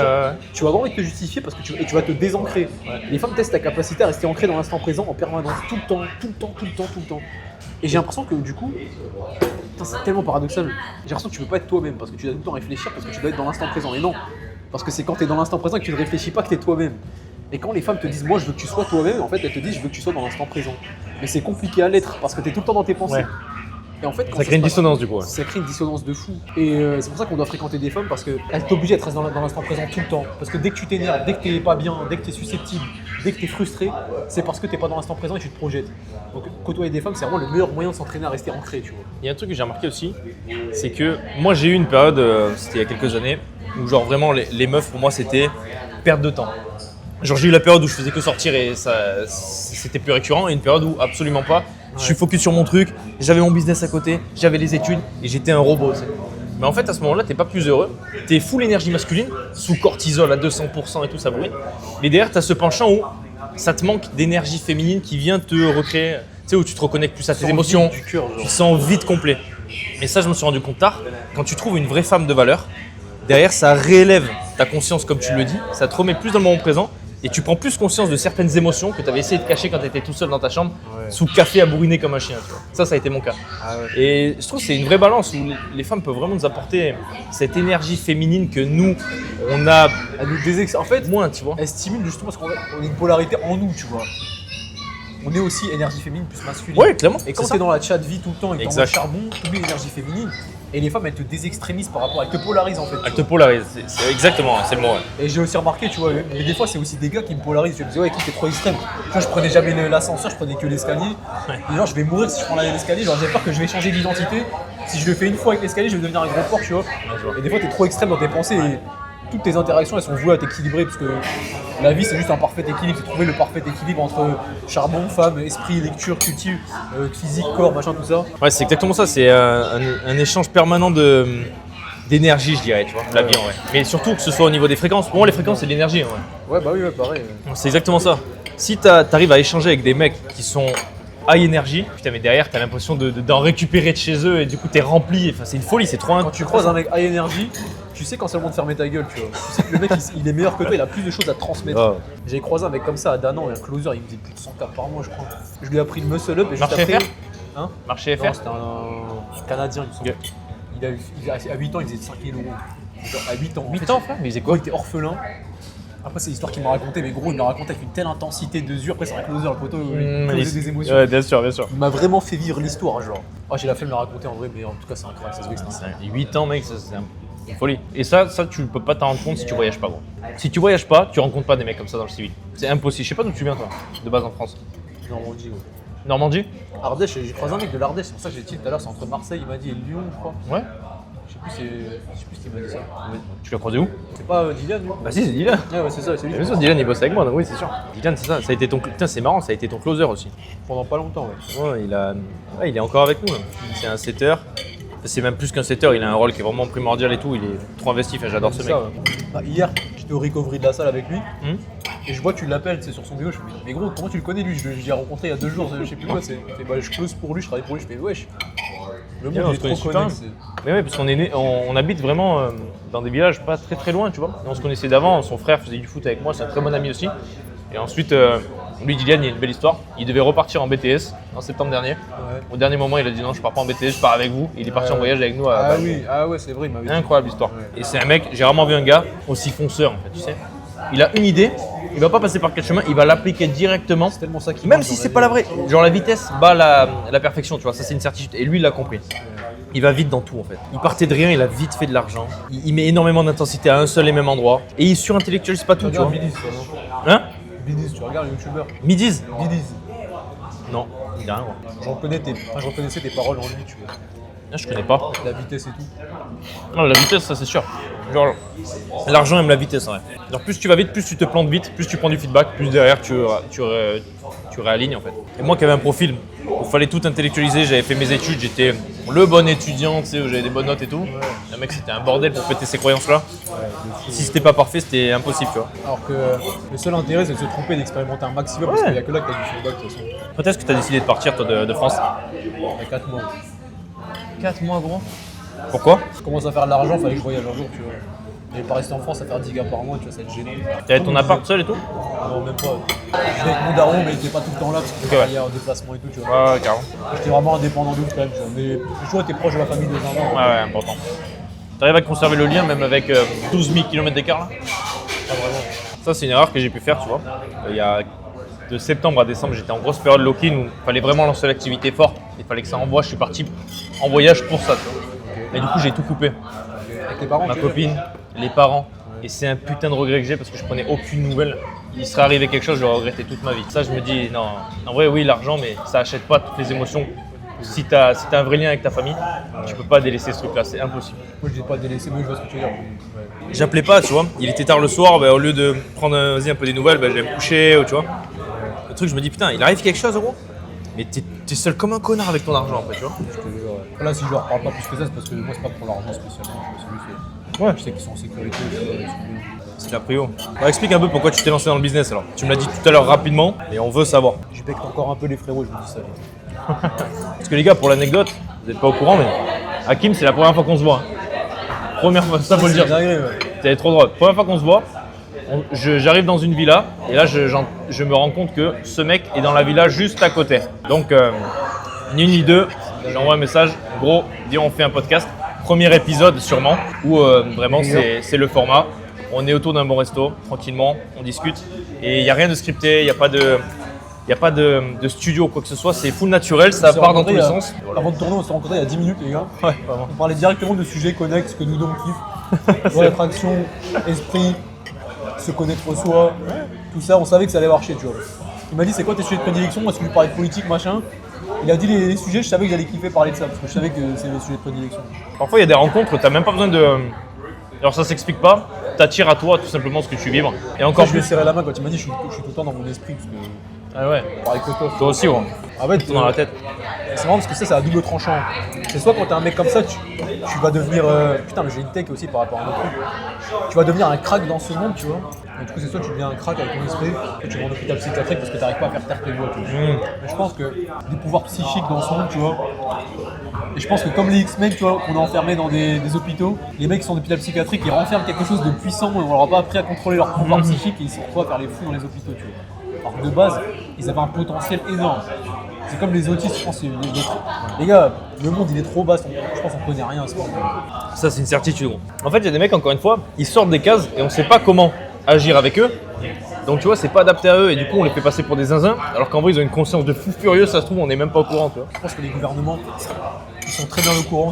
Tu vas avoir envie de te justifier parce que tu vas te désancrer. Les femmes testent ta capacité à rester ancrée dans l'instant présent en permanence, tout le temps. Et j'ai l'impression que du coup, putain, c'est tellement paradoxal. J'ai l'impression que tu peux pas être toi-même parce que tu dois tout le temps réfléchir parce que tu dois être dans l'instant présent. Et non, parce que c'est quand tu es dans l'instant présent que tu ne réfléchis pas que tu es toi-même. Et quand les femmes te disent moi je veux que tu sois toi-même, en fait elles te disent je veux que tu sois dans l'instant présent. Mais c'est compliqué à l'être parce que tu es tout le temps dans tes pensées. Ouais. Et en fait, quand Ça crée une dissonance du coup. Ouais. Ça crée une dissonance de fou. Et c'est pour ça qu'on doit fréquenter des femmes parce qu'elles t'obligent à être dans l'instant présent tout le temps. Parce que dès que tu t'énerves, dès que t'es pas bien, dès que t'es susceptible, dès que t'es frustré, c'est parce que t'es pas dans l'instant présent et tu te projettes. Donc côtoyer des femmes, c'est vraiment le meilleur moyen de s'entraîner à rester ancré, tu vois. Il y a un truc que j'ai remarqué aussi, c'est que moi j'ai eu une période, c'était il y a quelques années, où genre vraiment les meufs pour moi c'était perte de temps. Genre j'ai eu la période où je faisais que sortir et ça c'était plus récurrent et une période où absolument pas. Je suis focus sur mon truc, j'avais mon business à côté, j'avais les études et j'étais un robot. Mais en fait à ce moment-là t'es pas plus heureux, t'es full énergie masculine, sous cortisol à 200% et tout ça brûle. Mais derrière t'as ce penchant où ça te manque d'énergie féminine qui vient te recréer, tu sais où tu te reconnectes plus à tes émotions, Du cœur, tu te sens vide complet. Et ça je me suis rendu compte tard, quand tu trouves une vraie femme de valeur, derrière ça réélève ta conscience comme tu le dis, ça te remet plus dans le moment présent. Et tu prends plus conscience de certaines émotions que tu avais essayé de cacher quand tu étais tout seul dans ta chambre, sous café à bourriner comme un chien. Tu vois. Ça a été mon cas. Et je trouve que c'est une vraie balance où les femmes peuvent vraiment nous apporter cette énergie féminine que nous, on a En fait, moins, tu vois. elles stimulent justement parce qu'on a une polarité en nous, tu vois. On est aussi énergie féminine plus masculine. Ouais, clairement. Et quand t'es dans la chat vie tout le temps et que t'es en mode Exact. charbon, t'oublies l'énergie féminine. Et les femmes, elles te désextrémisent par rapport, elles te polarisent en fait. Elle te polarise, c'est exactement, c'est le mot. Ouais. Et j'ai aussi remarqué, tu vois, mais des fois c'est aussi des gars qui me polarisent. Je me disais, ouais, écoute, t'es trop extrême. Tu vois, je prenais jamais l'ascenseur, je prenais que l'escalier. Et genre, je vais mourir si je prends l'escalier. Genre, j'ai peur que je vais changer d'identité. Si je le fais une fois avec l'escalier, je vais devenir un gros porc, tu vois. Et des fois, t'es trop extrême dans tes pensées. Et toutes tes interactions, elles sont vouées à t'équilibrer. Parce que la vie, c'est juste un parfait équilibre. C'est trouver le parfait équilibre entre charbon, femme, esprit, lecture, culture, physique, corps, machin, tout ça. Ouais, c'est exactement ça. C'est un échange permanent d'énergie, je dirais, tu vois, la vie en vrai. Mais surtout que ce soit au niveau des fréquences. Pour moi, les fréquences, c'est de l'énergie en vrai. Ouais, bah oui, ouais, pareil. C'est exactement ça. Si tu arrives à échanger avec des mecs qui sont high énergie, putain, mais derrière, tu as l'impression d'en récupérer de chez eux et du coup, tu es rempli. Enfin, c'est une folie, c'est trop Quand tu croises un mec high energy, tu sais quand c'est le moment de fermer ta gueule, tu vois. Tu sais que le mec, il est meilleur que toi, il a plus de choses à te transmettre. Oh. J'ai croisé un mec comme ça à Danan, un closer, il me faisait plus de 100 K par mois, je crois. Je lui ai appris le muscle up et juste Marché après. FR Hein Marché Non, FR. c'était un Canadien, il me semble. À 8 ans, il faisait 5 000 euros. Genre, à 8 ans. 8 ans, frère, mais il faisait Quoi, quoi? il était orphelin. Après, c'est l'histoire qu'il m'a raconté, mais gros, il me l'a raconté avec une telle intensité de yeux. Après, c'est un closer, le poteau, il closait des émotions. Ouais, bien sûr, bien sûr. Il m'a vraiment fait vivre l'histoire, genre. Ah, j'ai la flemme de la raconter en vrai, mais en tout cas, c'est un crack, ça se voit que c'est un 8 ans, mec, ça, c'est une folie. Et ça, tu peux pas t'en rendre compte si tu voyages pas, gros. Si tu voyages pas, tu rencontres pas des mecs comme ça dans le civil. C'est impossible. Je sais pas d'où tu viens, toi, de base en France. Normandie, ouais. Normandie? Ardèche, j'ai croisé un mec de l'Ardèche, c'est pour ça que j'ai dit tout à l'heure, c'est entre Marseille, il m'a dit, et Lyon, je crois. Ouais. Je sais plus s'il m'a dit ça. Tu l'as croisé où? C'est pas Dylan, lui? Bah si, c'est Dylan. Ouais, c'est ça, c'est lui. Bien sûr, Dylan il bosse avec moi, donc oui, c'est sûr. Dylan, c'est ça. Ça a été ton. Putain, c'est marrant, ça a été ton closer aussi. Pendant pas longtemps, ouais. Ouais, il est encore avec nous. Là. C'est un setter. C'est même plus qu'un setter, il a un rôle qui est vraiment primordial et tout. Il est trop investi. Enfin, j'adore ce C'est mec. ça, ouais. Bah, hier, j'étais au recovery de la salle avec lui. Hum. Et je vois que tu l'appelles, c'est sur son bureau. Je me dis, mais gros, comment tu le connais lui? Je l'ai rencontré il y a 2 jours, je sais plus quoi. Il fait, bah, je close pour lui, je travaille pour lui. Je fais, wesh. Le monde Bien, on il se est connaît trop super. connexe. Mais ouais, parce qu'on est né, on habite vraiment dans des villages pas très très loin, tu vois. Et on se connaissait d'avant. Son frère faisait du foot avec moi, c'est un très bon ami aussi. Et ensuite, Lui, Dylan, il y a une belle histoire. Il devait repartir en BTS en septembre dernier. Ouais. Au dernier moment, il a dit non, je pars pas en BTS, je pars avec vous. Il est parti en voyage avec nous à Ah Bali. oui, ah ouais, c'est vrai, il m'avait dit. Incroyable histoire. Ouais. Et c'est un mec, j'ai rarement vu un gars aussi fonceur en fait, tu sais. Il a une idée, il va pas passer par quatre chemins, il va l'appliquer directement. C'est tellement ça qui Même marche si dans c'est la pas vie. la vraie. Genre la vitesse bat la perfection, tu vois, ça c'est une certitude. Et lui, il l'a compris. Il va vite dans tout en fait. Il partait de rien, il a vite fait de l'argent. Il met énormément d'intensité à un seul et même endroit. Et il surintellectualise pas tout, tu vois. Regarde Bidis, toi, non Hein Bidis, tu regardes le youtubeur. Midiz Bidis. Non, il dit rien. Moi. Je reconnaissais tes paroles en lui, tu vois. Ah, je connais pas. La vitesse et tout. Non, la vitesse, ça c'est sûr. Genre, l'argent aime la vitesse, ouais. Genre, plus tu vas vite, plus tu te plantes vite, plus tu prends du feedback, plus derrière tu réalignes en fait. Et moi qui avais un profil où il fallait tout intellectualiser, j'avais fait mes études, j'étais le bon étudiant, tu sais, où j'avais des bonnes notes et tout. Le mec, c'était un bordel pour péter ses croyances-là. Si c'était pas parfait, c'était impossible, tu vois. Alors que le seul intérêt, c'est de se tromper, d'expérimenter un maximum, parce qu'il n'y a que là que tu as du feedback, de toute façon. Quand est-ce que tu as décidé de partir, toi, de France? Il y a 4 mois. 4 mois, gros. Pourquoi? Je commence à faire de l'argent, fallait que je voyage un jour, tu vois. Et pas rester en France à faire 10 gars par mois, tu vois, ça va être gênant. T'avais ton appart seul et tout? Non, même pas. J'étais avec mon daron, mais il était pas tout le temps là, parce qu'il Ok, ouais. travaillait en déplacement et tout, tu vois. Ouais, carrément. J'étais vraiment indépendant de ouf quand même, tu vois. Mais j'ai toujours été proche de la famille de Zinzin. Ouais, important. T'arrives à conserver le lien même avec 12 000 km d'écart là? Pas vraiment. Ça, c'est une erreur que j'ai pu faire, tu vois. Il y a de septembre à décembre, j'étais en grosse période lock-in où il fallait vraiment lancer l'activité forte. Il fallait que ça envoie. Je suis parti en voyage pour ça, tu vois. Et du coup, j'ai tout coupé. Avec tes parents, Ma tu vois. copine, les parents. Et c'est un putain de regret que j'ai parce que je prenais aucune nouvelle. Il serait arrivé quelque chose, j'aurais regretté toute ma vie. Ça, je me dis, non, en vrai, oui, l'argent, mais ça achète pas toutes les émotions. Si t'as un vrai lien avec ta famille, tu peux pas délaisser ce truc-là, c'est impossible. Moi, je dis pas délaisser, mais je vois ce que tu veux dire. Ouais. J'appelais pas, tu vois. Il était tard le soir, bah, au lieu de prendre vas-y, un peu des nouvelles, bah, je vais me coucher, tu vois. Le truc, je me dis, putain, il arrive quelque chose, gros. Mais t'es seul comme un connard avec ton argent, après, tu vois. Je te jure, ouais. Là, si je leur parle pas plus que ça, c'est parce que moi, c'est pas pour l'argent spécialement. Ouais. Je sais qu'ils sont en sécurité. ils sont bien. C'est la prio. Alors, explique un peu pourquoi tu t'es lancé dans le business alors. Tu me l'as dit tout à l'heure rapidement, et on veut savoir. Je becte encore un peu les frérots, je vous dis ça. Parce que les gars, pour l'anecdote, vous n'êtes pas au courant, mais Hakim, c'est la première fois qu'on se voit. Hein. Première fois, ça faut le dire. T'avais trop droit. Première fois qu'on se voit, j'arrive dans une villa, et là, je me rends compte que ce mec est dans la villa juste à côté. Donc, ni une ni deux, j'envoie un message. Gros, dis on fait un podcast. Premier épisode sûrement, où vraiment c'est le format. On est autour d'un bon resto, tranquillement, on discute. Et il n'y a rien de scripté, il n'y a pas de studio ou quoi que ce soit, c'est full naturel, ça part dans tous les sens. Avant de tourner, on s'est rencontrés il y a 10 minutes, les gars. Ouais, On parlait directement de sujets connexes que nous deux on kiffe. Ouais, attraction, esprit, se connaître soi, tout ça, on savait que ça allait marcher, tu vois. Il m'a dit c'est quoi tes sujets de prédilection, moi, est-ce que je parlais de politique, machin. Il a dit les sujets, je savais que j'allais kiffer parler de ça, parce que je savais que c'est le sujet de prédilection. Parfois, il y a des rencontres, tu n'as même pas besoin de. Alors, ça s'explique pas, t'attires à toi tout simplement ce que tu vibres. Et encore Je lui ai plus. serré la main quand il m'a dit je suis tout le temps dans mon esprit, parce que Ah ouais, pareil que toi. toi aussi, gros. En fait, Tout dans la tête. c'est marrant parce que ça, c'est à double tranchant. C'est soit quand t'es un mec comme ça, tu vas devenir. Putain, mais j'ai une tech aussi par rapport à un autre truc. Tu vas devenir un crack dans ce monde, tu vois. Et du coup, c'est soit tu deviens un crack avec ton esprit, soit tu vas en hôpital psychiatrique parce que t'arrives pas à faire taire tes voix, tu vois. Mais je pense que des pouvoirs psychiques dans ce monde, tu vois. Et je pense que comme les X-Men, tu vois, qu'on est enfermés dans des hôpitaux, les mecs qui sont en hôpital psychiatrique, ils renferment quelque chose de puissant, et on leur a pas appris à contrôler leurs pouvoirs psychiques et ils se retrouvent à faire les fous dans les hôpitaux, tu vois. Alors que de base, ils avaient un potentiel énorme. C'est comme les autistes, je pense. Les gars, le monde il est trop bas, je pense qu'on connaît rien à ce moment. Ça, c'est une certitude, gros. En fait, il y a des mecs, encore une fois, ils sortent des cases et on sait pas comment agir avec eux. Donc, tu vois, c'est pas adapté à eux et du coup, on les fait passer pour des zinzins. Alors qu'en vrai, ils ont une conscience de fou furieux, ça se trouve, on n'est même pas au courant, tu vois. Je pense que les gouvernements, ils sont très bien au courant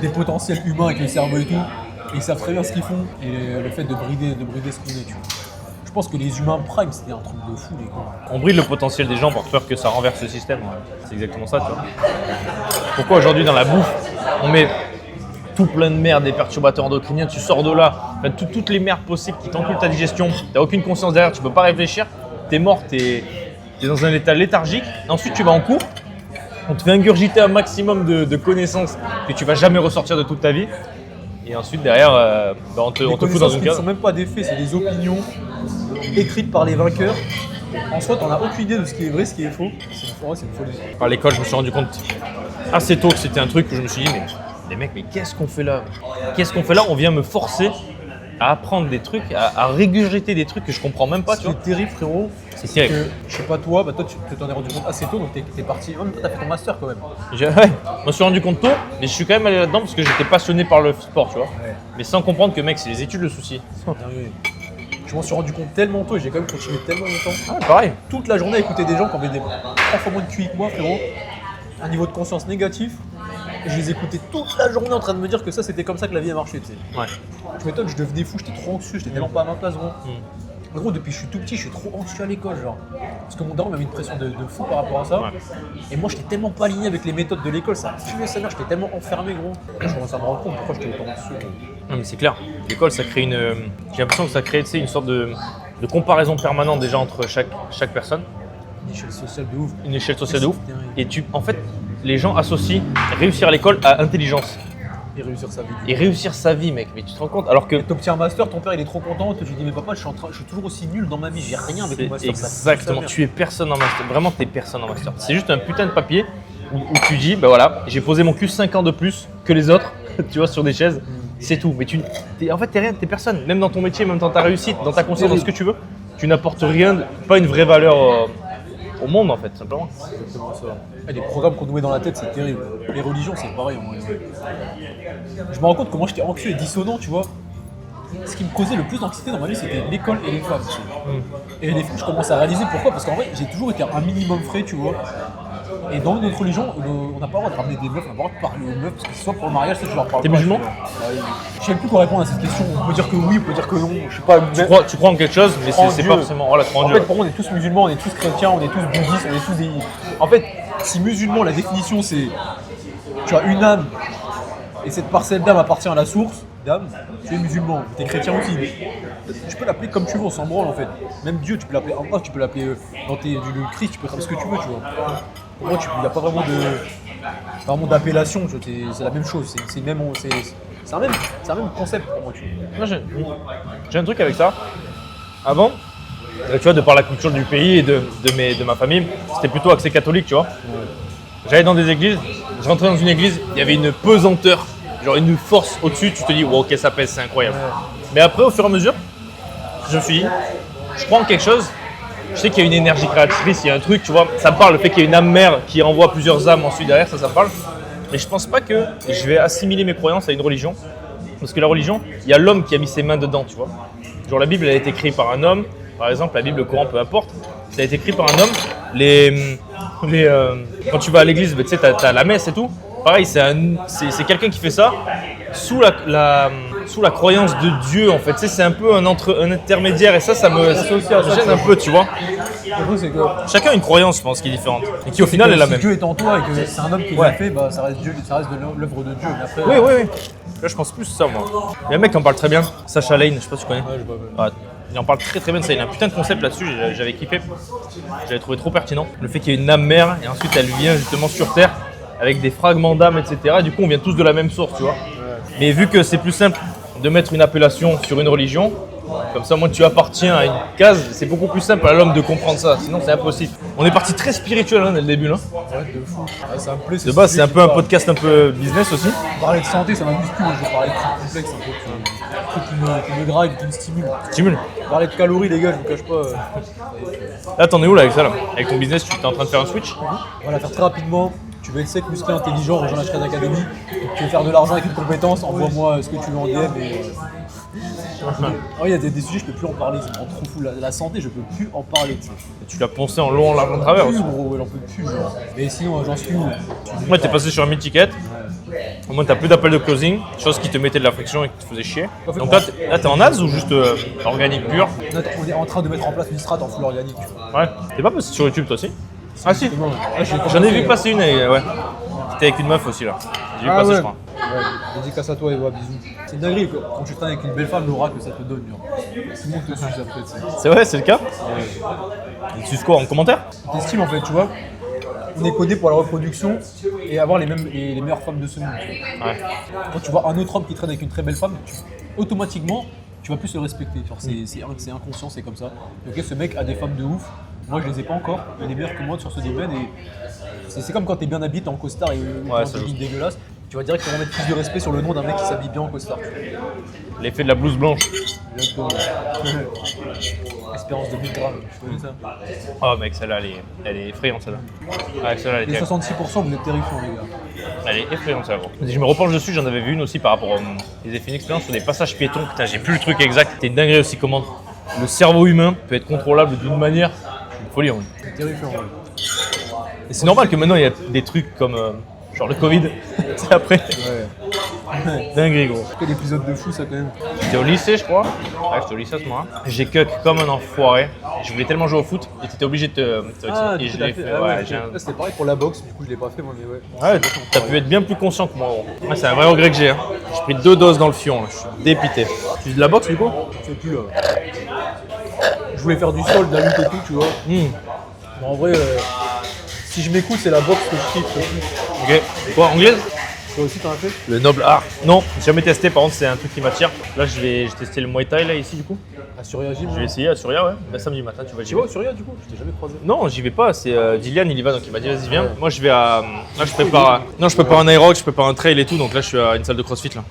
des potentiels humains avec le cerveau et tout. Et ils savent très bien ce qu'ils font et le fait de brider ce qu'on est, tu vois. Je pense que les humains prime, c'était un truc de fou, les gars. On brille le potentiel des gens pour faire que ça renverse le système. C'est exactement ça, tu vois. Pourquoi aujourd'hui, dans la bouffe, on met tout plein de merde, des perturbateurs endocriniens, tu sors de là, enfin, toutes les merdes possibles qui t'enculent ta digestion, t'as aucune conscience derrière, tu peux pas réfléchir, t'es mort, t'es dans un état léthargique. Ensuite, tu vas en cours, on te fait ingurgiter un maximum de connaissances que tu vas jamais ressortir de toute ta vie. Et ensuite, derrière, on te fout dans une qui ne case. sont même pas des faits, c'est des opinions écrites par les vainqueurs. En soi, t'en as aucune idée de ce qui est vrai, ce qui est faux. C'est une folie. Par l'école, je me suis rendu compte assez tôt que c'était un truc que je me suis dit, mais les mecs, mais qu'est-ce qu'on fait là? Qu'est-ce qu'on fait là? On vient me forcer à apprendre des trucs, à régurgiter des trucs que je comprends même pas, tu vois. C'est terrible, frérot. C'est terrible. Que, je sais pas toi, toi tu t'en es rendu compte assez tôt, donc t'es parti. Même toi, t'as fait ton master quand même. Ouais, je me suis rendu compte tôt, mais je suis quand même allé là-dedans parce que j'étais passionné par le sport, tu vois. Ouais. Mais sans comprendre que, mec, c'est les études le souci. Je m'en suis rendu compte tellement tôt et j'ai quand même continué tellement longtemps. Ah, pareil. Toute la journée à écouter des gens qui avaient des 3 fois moins de QI que moi, frérot. Un niveau de conscience négatif. Et je les écoutais toute la journée en train de me dire que ça, c'était comme ça que la vie a marché, tu sais. Ouais. Je m'étonne, je devenais fou, j'étais trop anxieux, j'étais tellement pas à ma place, gros. En gros, depuis que je suis tout petit, je suis trop anxieux à l'école, genre. Parce que mon daron m'a mis une pression de fou par rapport à ça. Ouais. Et moi, j'étais tellement pas aligné avec les méthodes de l'école, ça tuait sa mère, j'étais tellement enfermé, gros. Et je commence à me rendre compte pourquoi j'étais autant anxieux, gros. Non, mais c'est clair. L'école, ça crée une. J'ai l'impression que ça crée, tu sais, une sorte de comparaison permanente déjà entre chaque personne. Une échelle sociale de ouf. Une échelle sociale de ouf. Et Et en fait, les gens associent réussir à l'école à intelligence. réussir sa vie. Et réussir sa vie, mec. Mais tu te rends compte? Alors que. T'obtiens un master, ton père il est trop content, tu lui dis mais papa, je suis toujours aussi nul dans ma vie, j'ai rien avec mon master. Exactement, tu es personne en master. Vraiment, t'es personne en master. C'est juste un putain de papier où tu dis, bah voilà, j'ai posé mon cul 5 ans de plus que les autres, tu vois, sur des chaises. C'est tout. Mais en fait, t'es rien, t'es personne. Même dans ton métier, même dans ta réussite, dans ta conscience, dans ce que tu veux, tu n'apportes rien, pas une vraie valeur au monde, en fait, simplement. Exactement ça. Et les programmes qu'on nous met dans la tête, c'est terrible. Les religions, c'est pareil. Je me rends compte que moi, j'étais anxieux et dissonant, tu vois. Ce qui me causait le plus d'anxiété dans ma vie, c'était l'école et les femmes. Tu sais. Et les femmes, je commence à réaliser pourquoi. Parce qu'en vrai, j'ai toujours été un minimum frais, tu vois. Et dans notre religion, on n'a pas le droit de ramener des meufs, on n'a pas le droit de parler aux meufs, parce que soit pour le mariage, soit tu leur parles. T'es pas, musulman? tu vois. Je sais plus quoi répondre à cette question. On peut dire que oui, on peut dire que non. Je sais pas. Tu crois en quelque chose, mais c'est Dieu. pas forcément. Voilà, tu crois en En Dieu. fait, pour moi, on est tous musulmans, on est tous chrétiens, on est tous bouddhistes, on est tous des. En fait, si musulman, la définition c'est tu as une âme et cette parcelle d'âme appartient à la source d'âme, tu es musulman, tu es chrétien aussi. Tu peux l'appeler comme tu veux, on s'en branle en fait. Même Dieu, tu peux l'appeler Allah, tu peux l'appeler dans du Christ, tu peux faire ce que tu veux, tu vois. Pour moi, il n'y a pas vraiment d'appellation, tu vois, c'est la même chose, c'est un même concept pour moi, tu vois. Moi, j'ai un truc avec ça. Avant, tu vois, de par la culture du pays et de ma famille, c'était plutôt axé catholique, tu vois. J'allais dans des églises, je rentrais dans une église, il y avait une pesanteur, genre une force au-dessus, tu te dis, wow, ok, ça pèse, c'est incroyable. Mais après, au fur et à mesure, je me suis dit, je crois en quelque chose, je sais qu'il y a une énergie créatrice, il y a un truc, tu vois, ça me parle, le fait qu'il y ait une âme mère qui envoie plusieurs âmes ensuite derrière, ça me parle. Mais je pense pas que je vais assimiler mes croyances à une religion, parce que la religion, il y a l'homme qui a mis ses mains dedans, tu vois. Genre la Bible, elle a été écrite par un homme, par exemple, la Bible, le Coran, peu importe, ça a été écrit par un homme. Quand tu vas à l'église, tu sais, t'as la messe et tout. Pareil, c'est quelqu'un qui fait ça sous la croyance de Dieu, en fait. Tu sais, c'est un peu un intermédiaire et ça me gêne un peu, tu vois. Le truc, c'est que Chacun a une croyance, je pense, qui est différente et qui au final est la même. Si Dieu est en toi et que c'est un homme qui l'a fait, bah, ça reste Dieu, ça reste de l'œuvre de Dieu. Mais après, Oui. Là, je pense plus ça, moi. Il y a un mec qui en parle très bien, Sacha Lane, je sais pas si tu connais. Ouais, je vois, ouais. Ouais, il en parle très très bien de ça, il a un putain de concept là-dessus, j'avais kiffé. J'avais trouvé trop pertinent. Le fait qu'il y ait une âme mère et ensuite elle vient justement sur Terre avec des fragments d'âme, etc. Du coup, on vient tous de la même source, tu vois. Mais vu que c'est plus simple de mettre une appellation sur une religion, comme ça, moi, tu appartiens à une case, c'est beaucoup plus simple à l'homme de comprendre ça. Sinon, c'est impossible. On est parti très spirituel dès le début, là. Ouais, de fou. Ouais, ça me plaît, De base, c'est un peu un podcast un peu business aussi. Parler de santé, ça m'amuse plus. Moi, je vais parler de trucs complexes, un peu qui me drive, qui me stimule. Stimule. Parler de calories, les gars, je vous cache pas. Là, t'en es où là avec ça là? Avec ton business, tu es en train de faire un switch? On va la faire très rapidement. Tu veux être sec, musclé, intelligent, rejoins la Shred Academy. Tu veux faire de l'argent avec une compétence, envoie-moi ce que tu veux en DM. Il y a des sujets, je peux plus en parler, ça me rend trop fou. La santé, je peux plus en parler. Tu l'as poncé en long, en large, en travers aussi. Gros, j'en peux plus. Genre. Mais sinon, j'en suis où? Moi, t'es passé sur un mid-ticket. Au moins, t'as plus d'appels de closing, chose qui te mettait de la friction et qui te faisait chier. Donc là, t'es en as ou juste organique pur? On est en train de mettre en place une strat en full organique. Ouais. T'es pas passé sur YouTube toi aussi? Ah si. Exactement. J'en ai vu passer une, ouais. T'étais avec une meuf aussi là. J'ai vu passer, ouais. je crois. Ouais, dédicace à toi et bisous. C'est une dinguerie quand tu traînes avec une belle femme, l'aura que ça te donne. Genre. Tout le monde te suce après. C'est vrai, c'est le cas? Tu suces quoi en commentaire? T'estimes en fait, tu vois. On est codé pour la reproduction et avoir les meilleures femmes de ce monde. Ouais. Quand tu vois un autre homme qui traîne avec une très belle femme, automatiquement, tu vas plus le respecter. Genre, c'est inconscient, c'est comme ça. Ok, ce mec a des femmes de ouf. Moi, je les ai pas encore. Il est meilleur que moi sur ce domaine. Et c'est comme quand t'es bien habillé, t'es en costard et Ouais, t'es en dégueulasse. tu vas direct mettre plus de respect sur le nom d'un mec qui s'habille bien en costard. L'effet de la blouse blanche. Exactement. Espérance de 1000 grammes, tu connais ça? Oh mec, celle-là, elle est effrayante celle-là. Ah, celle-là, elle est Les terrible. 66%, vous êtes terrifiants, les gars. Elle est effrayante celle-là. Si je me repenche dessus, j'en avais vu une aussi par rapport aux. Ils avaient fait une expérience sur des passages piétons. Putain, j'ai plus le truc exact. C'était une dinguerie aussi comment le cerveau humain peut être contrôlable d'une manière. C'est une folie. C'est terrifiant, ouais. Et c'est normal que maintenant il y a des trucs comme genre le Covid. C'est après. Ouais. Dinguerie gros. Quel épisode de fou, ça, quand même. J'étais au lycée, je crois. Ouais, j'étais au lycée à ce moment-là. J'ai cuck comme un enfoiré. Je voulais tellement jouer au foot et t'étais obligé de te. Ah, et tu je l'as l'ai fait. fait. Ah, Ouais, ouais, j'ai ok. un- Là, c'était pareil pour la boxe, du coup, je l'ai pas fait, moi, mais ouais. Ouais, t'as pu être bien plus conscient que moi. Gros. Ouais, c'est un vrai regret que j'ai. Hein. J'ai pris 2 doses dans le fion. Là. Je suis dépité. Tu fais de la boxe du coup? Je sais plus, là. Je voulais faire du sol, de la lutte et tout, tu vois. Mais en vrai, si je m'écoute, c'est la boxe que je kiffe. Ok. Quoi, anglaise? Toi aussi, t'en as fait? Le noble art. Non, j'ai jamais testé. Par contre, c'est un truc qui m'attire. Là, j'ai testé le Muay Thai là ici du coup. À Surya Gym. Je vais essayer à Surya, ouais. Bah, samedi matin, tu vas. Tu vas au Surya, du coup? Je t'ai jamais croisé. Non, j'y vais pas. C'est Dylan, il y va, donc il m'a dit vas-y viens. Moi, je vais à. Là, je prépare. Non, je prépare un aérobic, je prépare un trail et tout. Donc là, je suis à une salle de CrossFit là.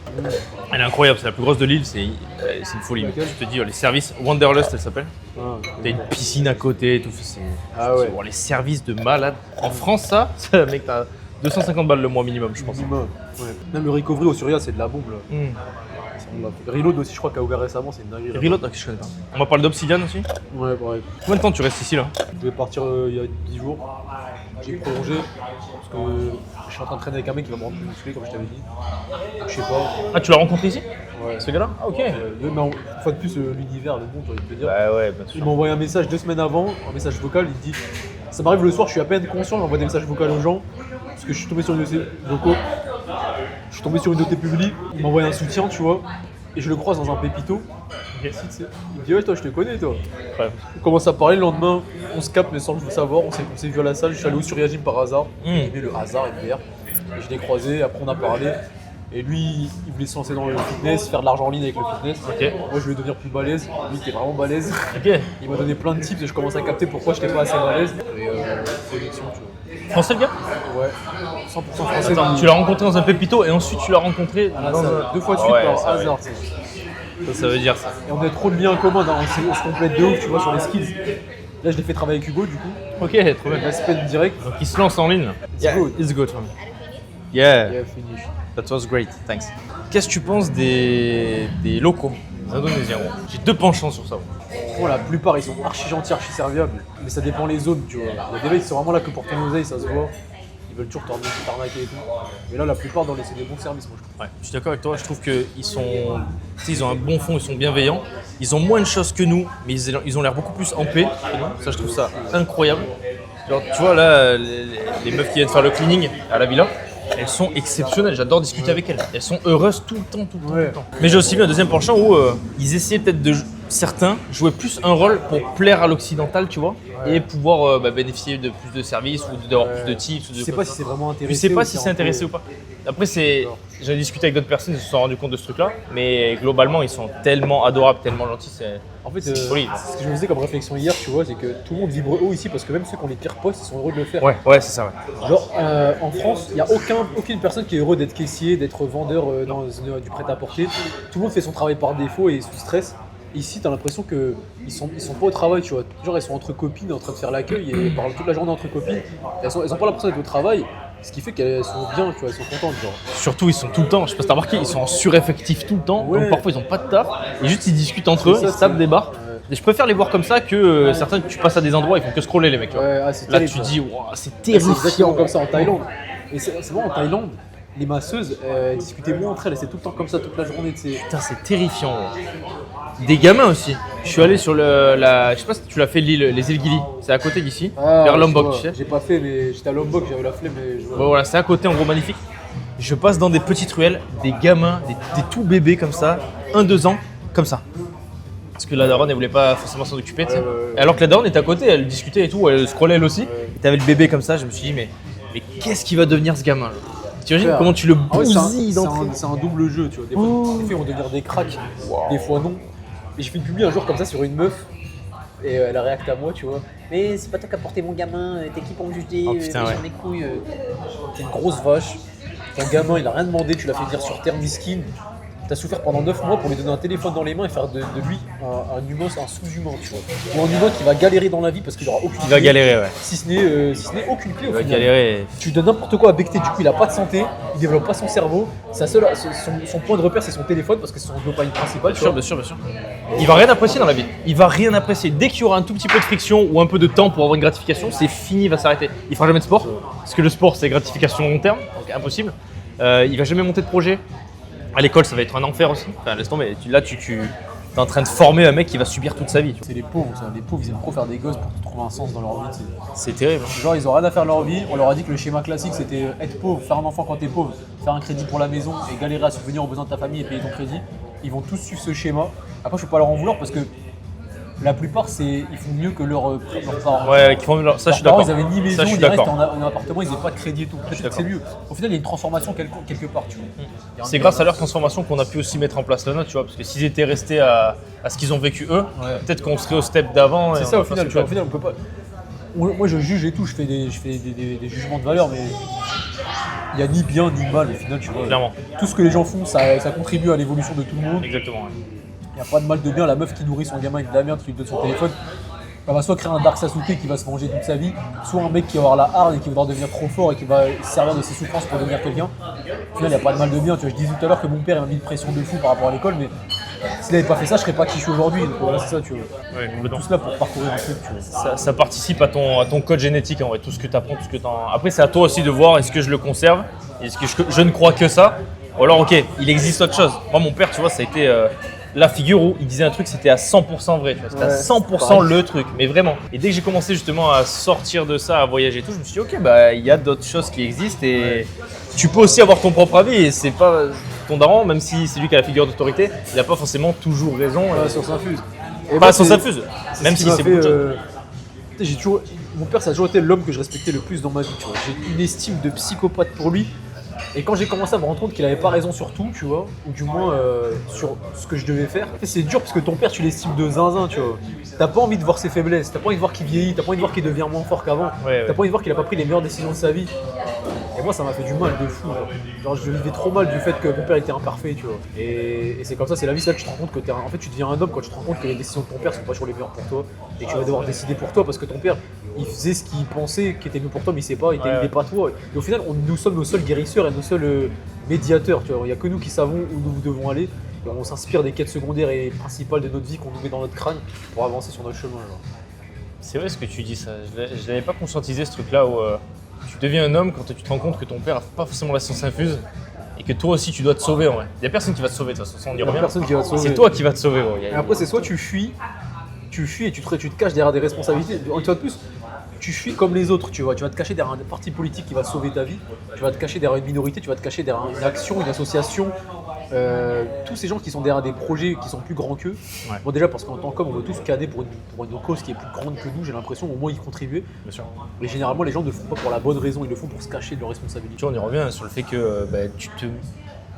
Elle est incroyable. C'est la plus grosse de l'île. C'est une folie. Laquelle? Je te dis, les services Wanderlust, elle s'appelle. Ah, T'as une piscine à côté et tout. Ah ouais. Bon, les services de malade. En France, ça, mec, t'as 250 balles le mois minimum, je pense. minimum. Ouais. Même le recovery au Surya, c'est de la bombe, là. Reload aussi, je crois, qui a ouvert récemment, c'est une dinguerie. là. Reload, ok, je connais pas. On m'a parlé d'Obsidian aussi. Ouais, pareil. Combien de temps tu restes ici là? Je vais partir il y a 10 jours. J'ai prolongé parce que je suis en train de traîner avec un mec qui va me rendre plus musclé, comme je t'avais dit. Donc, je sais pas. Ah, tu l'as rencontré ici? Ouais. Ce gars-là? Ah, ok. Mais une fois de plus, l'univers, le monde, j'ai envie de te dire. Bah ouais, bien Il sûr. m'a envoyé un message 2 semaines avant, un message vocal, il dit ça m'arrive le soir, je suis à peine conscient, j'envoie des messages vocaux aux gens, parce que je suis tombé sur une de ses vocaux, je suis tombé sur une de tes publis, il m'a envoyé un soutien, tu vois, et je le croise dans un pépito. Il me dit ouais toi je te connais toi. Ouais. On commence à parler, le lendemain on se capte mais sans le savoir, on s'est vu à la salle, je suis allé au Surya Gym par hasard, il aimait le hasard MDR, et je l'ai croisé, après on a parlé. Et lui, il voulait se lancer dans le fitness, faire de l'argent en ligne avec le fitness. Ok. Moi, je voulais devenir plus balèze. Lui, il était vraiment balèze. Ok. Il m'a donné plein de tips et je commence à capter pourquoi je n'étais pas assez balèze. Et connexion, tu Français le gars? vois. Ouais, 100% français. Attends, tu l'as rencontré dans un pépito et ensuite tu l'as rencontré à la dans salle. un... 2 fois de suite Ouais, par ça, hasard. ouais. Ça veut dire ça. Et on a trop de liens en commun, on se complète de ouf, tu vois, sur les skills. Là, je l'ai fait travailler avec Hugo, du coup. Ok, trop bien. Respect direct. Donc il se lance en ligne. It's good. It's good. Yeah. Yeah, finish. That was great, thanks. Qu'est-ce que tu penses des locaux, des Indonésiens? J'ai 2 penchants sur ça. Bon, la plupart, ils sont archi gentils, archi serviables. Mais ça dépend les zones, tu vois. Il y a des mecs qui sont vraiment là que pour ton oseille, ça se voit. Ils veulent toujours t'arnaquer et tout. Mais là, la plupart, c'est des bons services, moi, je trouve. Ouais, je suis d'accord avec toi, je trouve ils ont un bon fond, ils sont bienveillants. Ils ont moins de choses que nous, mais ils ont l'air beaucoup plus en paix que nous. Ça, je trouve ça incroyable. Genre, tu vois, là, les meufs qui viennent faire le cleaning à la villa, elles sont exceptionnelles, j'adore discuter avec elles. Elles sont heureuses tout le temps, tout le temps, Ouais. tout le temps. Mais j'ai aussi vu un deuxième penchant où ils essayaient peut-être certains jouaient plus un rôle pour plaire à l'occidental, tu vois, et pouvoir bénéficier de plus de services ou d'avoir plus de tips. Je sais pas si c'est vraiment Tu intéressé. sais pas si c'est intéressé ou pas. Après, j'ai discuté avec d'autres personnes, ils se sont rendus compte de ce truc-là, mais globalement, ils sont tellement adorables, tellement gentils, En fait, c'est folie. ce que je me faisais comme réflexion hier, tu vois, c'est que tout le monde vibre haut ici parce que même ceux qui ont les pires postes, ils sont heureux de le faire. Ouais, c'est ça, ouais. Genre, en France, il n'y a aucune personne qui est heureux d'être caissier, d'être vendeur du prêt-à-porter. Tout le monde fait son travail par défaut et sous stress. Ici, t'as l'impression qu'ils sont pas au travail, tu vois. Genre, ils sont entre copines en train de faire l'accueil et ils parlent toute la journée entre copines. Elles ont pas l'impression d'être au travail, ce qui fait qu'elles sont bien, tu vois, elles sont contentes, genre. Surtout, ils sont tout le temps, je sais pas si t'as remarqué, ils sont en sureffectif tout le temps, Ouais. donc parfois ils ont pas de taf, et juste ils discutent entre eux, C'est ça, ils se tapent c'est- des barres. Ouais. Et je préfère les voir comme ça que certains que tu passes à des endroits, ils font que scroller les mecs. tu vois. Ouais, c'est Là, terrible, tu ça. dis, wow, c'est C'est exactement terrifiant. comme ça en Thaïlande. Et c'est vraiment en Thaïlande, les masseuses discutaient moins entre elles, c'est tout le temps comme ça toute la journée. Putain, c'est terrifiant. Des gamins aussi. Je suis allé sur je sais pas si tu l'as fait l'île, les îles Gili, c'est à côté d'ici, vers Lombok, tu sais. J'ai pas fait, mais j'étais à Lombok, j'avais la flemme. Mais Bon, voilà, c'est à côté en gros magnifique. Je passe dans des petites ruelles, des gamins, des tout bébés comme ça, 1-2 ans, comme ça. Parce que la daronne elle voulait pas forcément s'en occuper, tu sais. Ouais. Et alors que la daronne était à côté, elle discutait et tout, elle scrollait elle aussi. Ouais. Et t'avais le bébé comme ça, je me suis dit, mais qu'est-ce qui va devenir ce gamin là? T'imagines Ouais. comment tu le Ah ouais, bousilles d'entrée? c'est un double jeu, tu vois. Des fois, des fois, ils vont devenir des cracks, des fois non. Et j'ai fait une publi un jour comme ça sur une meuf, et elle a réacté à moi, tu vois. Mais c'est pas toi qui as porté mon gamin, t'es qui pour me juger, Oh, putain, ouais. j'en ai couilles, t'es une grosse vache. ton gamin il a rien demandé, tu l'as fait venir sur terre miskin, t'as souffert pendant 9 mois pour lui donner un téléphone dans les mains et faire de lui un humain, un sous-humain, tu vois. Ou un humain qui va galérer dans la vie parce qu'il aura aucune Il va clé, galérer, ouais. si ce n'est aucune clé au Il va final. galérer. Tu donnes n'importe quoi à becter, du coup il a pas de santé, il développe pas son cerveau, son point de repère c'est son téléphone parce que c'est son dopamine principal. Bien sûr. Il va rien apprécier dans la vie. Il va rien apprécier. Dès qu'il y aura un tout petit peu de friction ou un peu de temps pour avoir une gratification, c'est fini, il va s'arrêter. Il fera jamais de sport parce que le sport c'est gratification long terme, donc impossible. Il va jamais monter de projet. À l'école, ça va être un enfer aussi. Enfin, laisse tomber. Là, tu es en train de former un mec qui va subir toute sa vie. Tu vois. C'est les pauvres, ça. Les pauvres ils aiment trop faire des gosses pour trouver un sens dans leur vie. C'est terrible. Genre ils ont rien à faire de leur vie, on leur a dit que le schéma classique c'était être pauvre, faire un enfant quand t'es pauvre, faire un crédit pour la maison et galérer à subvenir aux besoins de ta famille et payer ton crédit. Ils vont tous suivre ce schéma. Après je peux pas leur en vouloir parce que la plupart ils font mieux que leurs parents. Ouais, qui font ça, je suis Leurs d'accord. parents, ils avaient ni maison, Ça, je suis ni rien, ils étaient d'accord. en appartement, ils n'avaient pas de crédit et tout. Peut-être que c'est mieux. Au final il y a une transformation quelque part, tu vois. Il y a un- C'est grâce à leur transformation qu'on a pu aussi mettre en place la nôtre, tu vois. Parce que s'ils étaient restés à ce qu'ils ont vécu eux, Ouais. peut-être qu'on serait au step d'avant. C'est ça au final, tu vois. Au final on peut pas. Moi je juge et tout, je fais des jugements de valeur, mais il n'y a ni bien ni mal au final, tu vois. Clairement. Tout ce que les gens font, ça contribue à l'évolution de tout le monde. Exactement. Ouais. Il n'y a pas de mal de bien. La meuf qui nourrit son gamin avec de la merde, qui lui donne son téléphone, elle va soit créer un Dark Sasuke qui va se manger toute sa vie, soit un mec qui va avoir la hargne et qui va vouloir devenir trop fort et qui va se servir de ses souffrances pour devenir quelqu'un. Au final, il n'y a pas de mal de bien. Tu vois, je disais tout à l'heure que mon père il m'a mis une pression de fou par rapport à l'école, mais s'il n'avait pas fait ça, je serais pas qui je suis aujourd'hui. Donc voilà, c'est ça, tu vois. Ouais, On est complètement. tous là pour parcourir un truc, tu vois. Ça participe à ton code génétique en vrai, tout ce que tu apprends, tout ce que tu Après, c'est à toi aussi de voir est-ce que je le conserve, est-ce que je ne crois que ça, ou alors ok, il existe autre chose. Moi, mon père, tu vois, ça a été la figure où il disait un truc, c'était à 100% vrai, tu vois, c'était à Ouais, 100% pareil. le truc, mais vraiment. Et dès que j'ai commencé justement à sortir de ça, à voyager et tout, je me suis dit ok, bah il y a d'autres choses qui existent et tu peux aussi avoir ton propre avis et c'est pas ton daron, même si c'est lui qui a la figure d'autorité, il n'a pas forcément toujours raison. Voilà, sur Sinfuse. Et Pas moi, sur c'est- sa fuse, c'est même ce qui si m'a c'est fait, beaucoup de choses. tu sais, mon père, ça a toujours été l'homme que je respectais le plus dans ma vie. Tu vois. J'ai une estime de psychopathe pour lui. Et quand j'ai commencé à me rendre compte qu'il avait pas raison sur tout, tu vois, ou du moins sur ce que je devais faire, c'est dur parce que ton père, tu l'estimes de zinzin, tu vois. T'as pas envie de voir ses faiblesses, t'as pas envie de voir qu'il vieillit, t'as pas envie de voir qu'il devient moins fort qu'avant, Ouais. t'as pas envie de voir qu'il a pas pris les meilleures décisions de sa vie. Et moi, ça m'a fait du mal de fou. Genre, je vivais trop mal du fait que mon père était imparfait, tu vois. Et c'est comme ça, c'est la vie, c'est là que tu te rends compte que en fait, tu deviens un homme quand tu te rends compte que les décisions de ton père sont pas toujours les meilleures pour toi et que tu vas devoir décider pour toi parce que ton père, il faisait ce qu'il pensait qui était mieux pour toi, mais il sait pas, il est pas toi. Et au final, nous sommes nos seuls guérisseurs et nos seuls médiateurs, tu vois. Il n'y a que nous qui savons où nous devons aller. Et on s'inspire des quêtes secondaires et principales de notre vie qu'on nous met dans notre crâne pour avancer sur notre chemin. Genre. C'est vrai ce que tu dis, ça. Je l'avais pas conscientisé ce truc-là où tu deviens un homme quand tu te rends compte que ton père a pas forcément la science infuse et que toi aussi tu dois te sauver en vrai. Il y a personne qui va te sauver de toute façon, ça, on y Il n'y a revient. personne qui va te sauver. C'est toi qui vas te sauver. Gros. Et après, c'est soit tu fuis et tu te caches derrière des responsabilités. Une fois de plus, tu fuis comme les autres, tu vois. Tu vas te cacher derrière un parti politique qui va sauver ta vie. Tu vas te cacher derrière une minorité, tu vas te cacher derrière une action, une association. Tous ces gens qui sont derrière des projets qui sont plus grands qu'eux. Ouais. Bon, déjà, parce qu'en tant qu'homme, on veut tous cadrer pour une cause qui est plus grande que nous, j'ai l'impression, au moins y contribuer. Bien sûr. Mais généralement, les gens ne le font pas pour la bonne raison, ils le font pour se cacher de leurs responsabilités. Tu vois, on y revient sur le fait que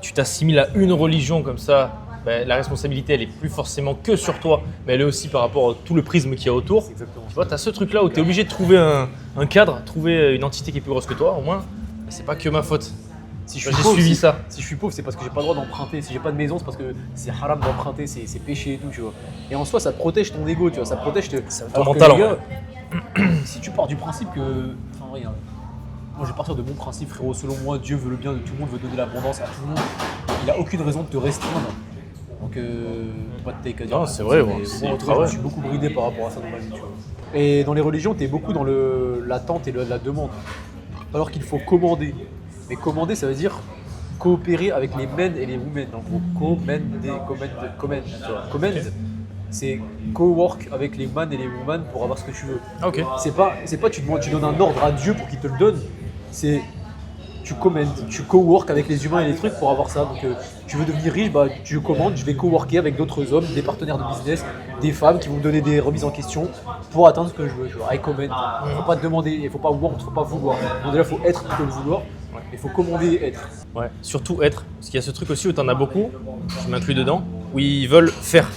tu t'assimiles à une religion comme ça. La responsabilité, elle est plus forcément que sur toi, mais elle est aussi par rapport à tout le prisme qu'il y a autour. C'est exactement Tu vois, tu as ce truc-là où tu es obligé de trouver un cadre, trouver une entité qui est plus grosse que toi, au moins. C'est pas que ma faute. Si J'ai suivi ça. Si je suis pauvre, c'est parce que j'ai pas le droit d'emprunter. Si j'ai pas de maison, c'est parce que c'est haram d'emprunter, c'est péché et tout, tu vois. Et en soi, ça te protège ton ego, tu vois. Ça te protège ton alors que mental, les en gars, si tu pars du principe que. Enfin, regarde. Moi, je vais partir de mon principe, frérot. Selon moi, Dieu veut le bien de tout le monde, veut donner l'abondance à tout le monde. Il a aucune raison de te restreindre. Donc, pas de take à dire. Non, c'est vrai, Mais bon, c'est moi, en tout cas, ultra je suis beaucoup bridé par rapport à ça dans ma vie, tu vois. Et dans les religions, t'es beaucoup dans l'attente et la demande. Alors qu'il faut commander. Mais commander, ça veut dire coopérer avec les men et les women. En gros, command, c'est co-work avec les man et les women pour avoir ce que tu veux. Ok. C'est pas tu donnes un ordre à Dieu pour qu'il te le donne. C'est tu commandes, tu co-work avec les humains et les trucs pour avoir ça. Donc tu veux devenir riche, bah tu commandes, je vais co-worker avec d'autres hommes, des partenaires de business, des femmes qui vont me donner des remises en question pour atteindre ce que je veux. Genre, I command. Faut pas te demander, il faut pas want, faut pas vouloir. Donc déjà faut être plutôt que le vouloir. Il faut commander et être. Ouais, surtout être. Parce qu'il y a ce truc aussi où t'en as beaucoup, je m'inclus dedans, où ils veulent faire.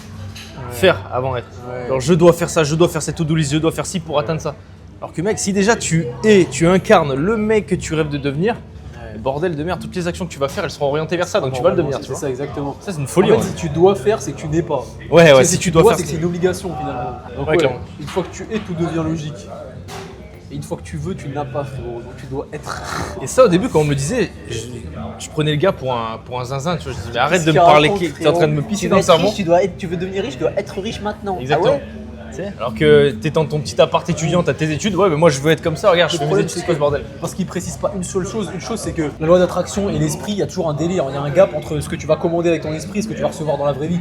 Faire avant être. Ouais. Alors je dois faire ça, je dois faire cette to-do list, je dois faire ci pour atteindre ça. Alors que mec, si déjà tu incarnes le mec que tu rêves de devenir, bordel de merde, toutes les actions que tu vas faire, elles seront orientées vers ça, donc tu vas le devenir. Tu C'est vois. ça, exactement. Ça, c'est une folie. En fait, ouais. si tu dois faire, c'est que tu n'es pas. Ouais, Parce que si tu dois faire, c'est que c'est une obligation finalement. Donc, Ouais, clairement. une fois que tu es, tout devient logique. Et une fois que tu veux, tu n'as pas, frérot. Donc tu dois être. Et ça, au début, quand on me le disait, je prenais le gars pour un zinzin. Tu vois, je disais, mais arrête de me Qu'est-ce qu'il parler, raconte, t'es en train de me pisser Tu dans veux le être cerveau. riche, tu veux devenir riche, tu dois être riche maintenant. Exactement. Ah ouais. Tu sais, alors que t'es dans ton petit appart étudiant, t'as tes études, ouais, mais moi je veux être comme ça, regarde, je Le fais mes problème, études, c'est c'est quoi ce bordel? Parce qu'il précise pas une seule chose. Une chose, c'est que la loi d'attraction et l'esprit, il y a toujours un délire. Il y a un gap entre ce que tu vas commander avec ton esprit et ce que tu vas recevoir dans la vraie vie.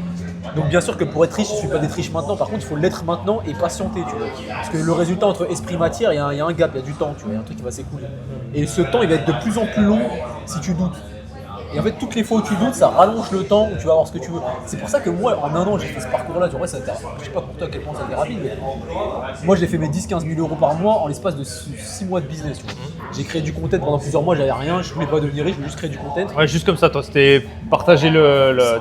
Donc bien sûr que pour être riche, il ne suffit pas d'être riche maintenant. Par contre, il faut l'être maintenant et patienter, tu vois. Parce que le résultat entre esprit et matière, il y a un gap, il y a du temps, tu vois. Il y a un truc qui va s'écouler. Et ce temps, il va être de plus en plus long si tu doutes. Et en fait, toutes les fois où tu doutes, ça rallonge le temps où tu vas avoir ce que tu veux. C'est pour ça que moi, en un an, j'ai fait ce parcours-là. En vrai, ça a été, je sais pas pour toi à quel point ça a été rapide, mais moi, j'ai fait mes 10-15 000 euros par mois en l'espace de 6 mois de business. Tu vois. J'ai créé du content pendant plusieurs mois, j'avais rien, je voulais pas devenir riche, je voulais juste créer du content. Ouais, juste comme ça, toi, c'était partager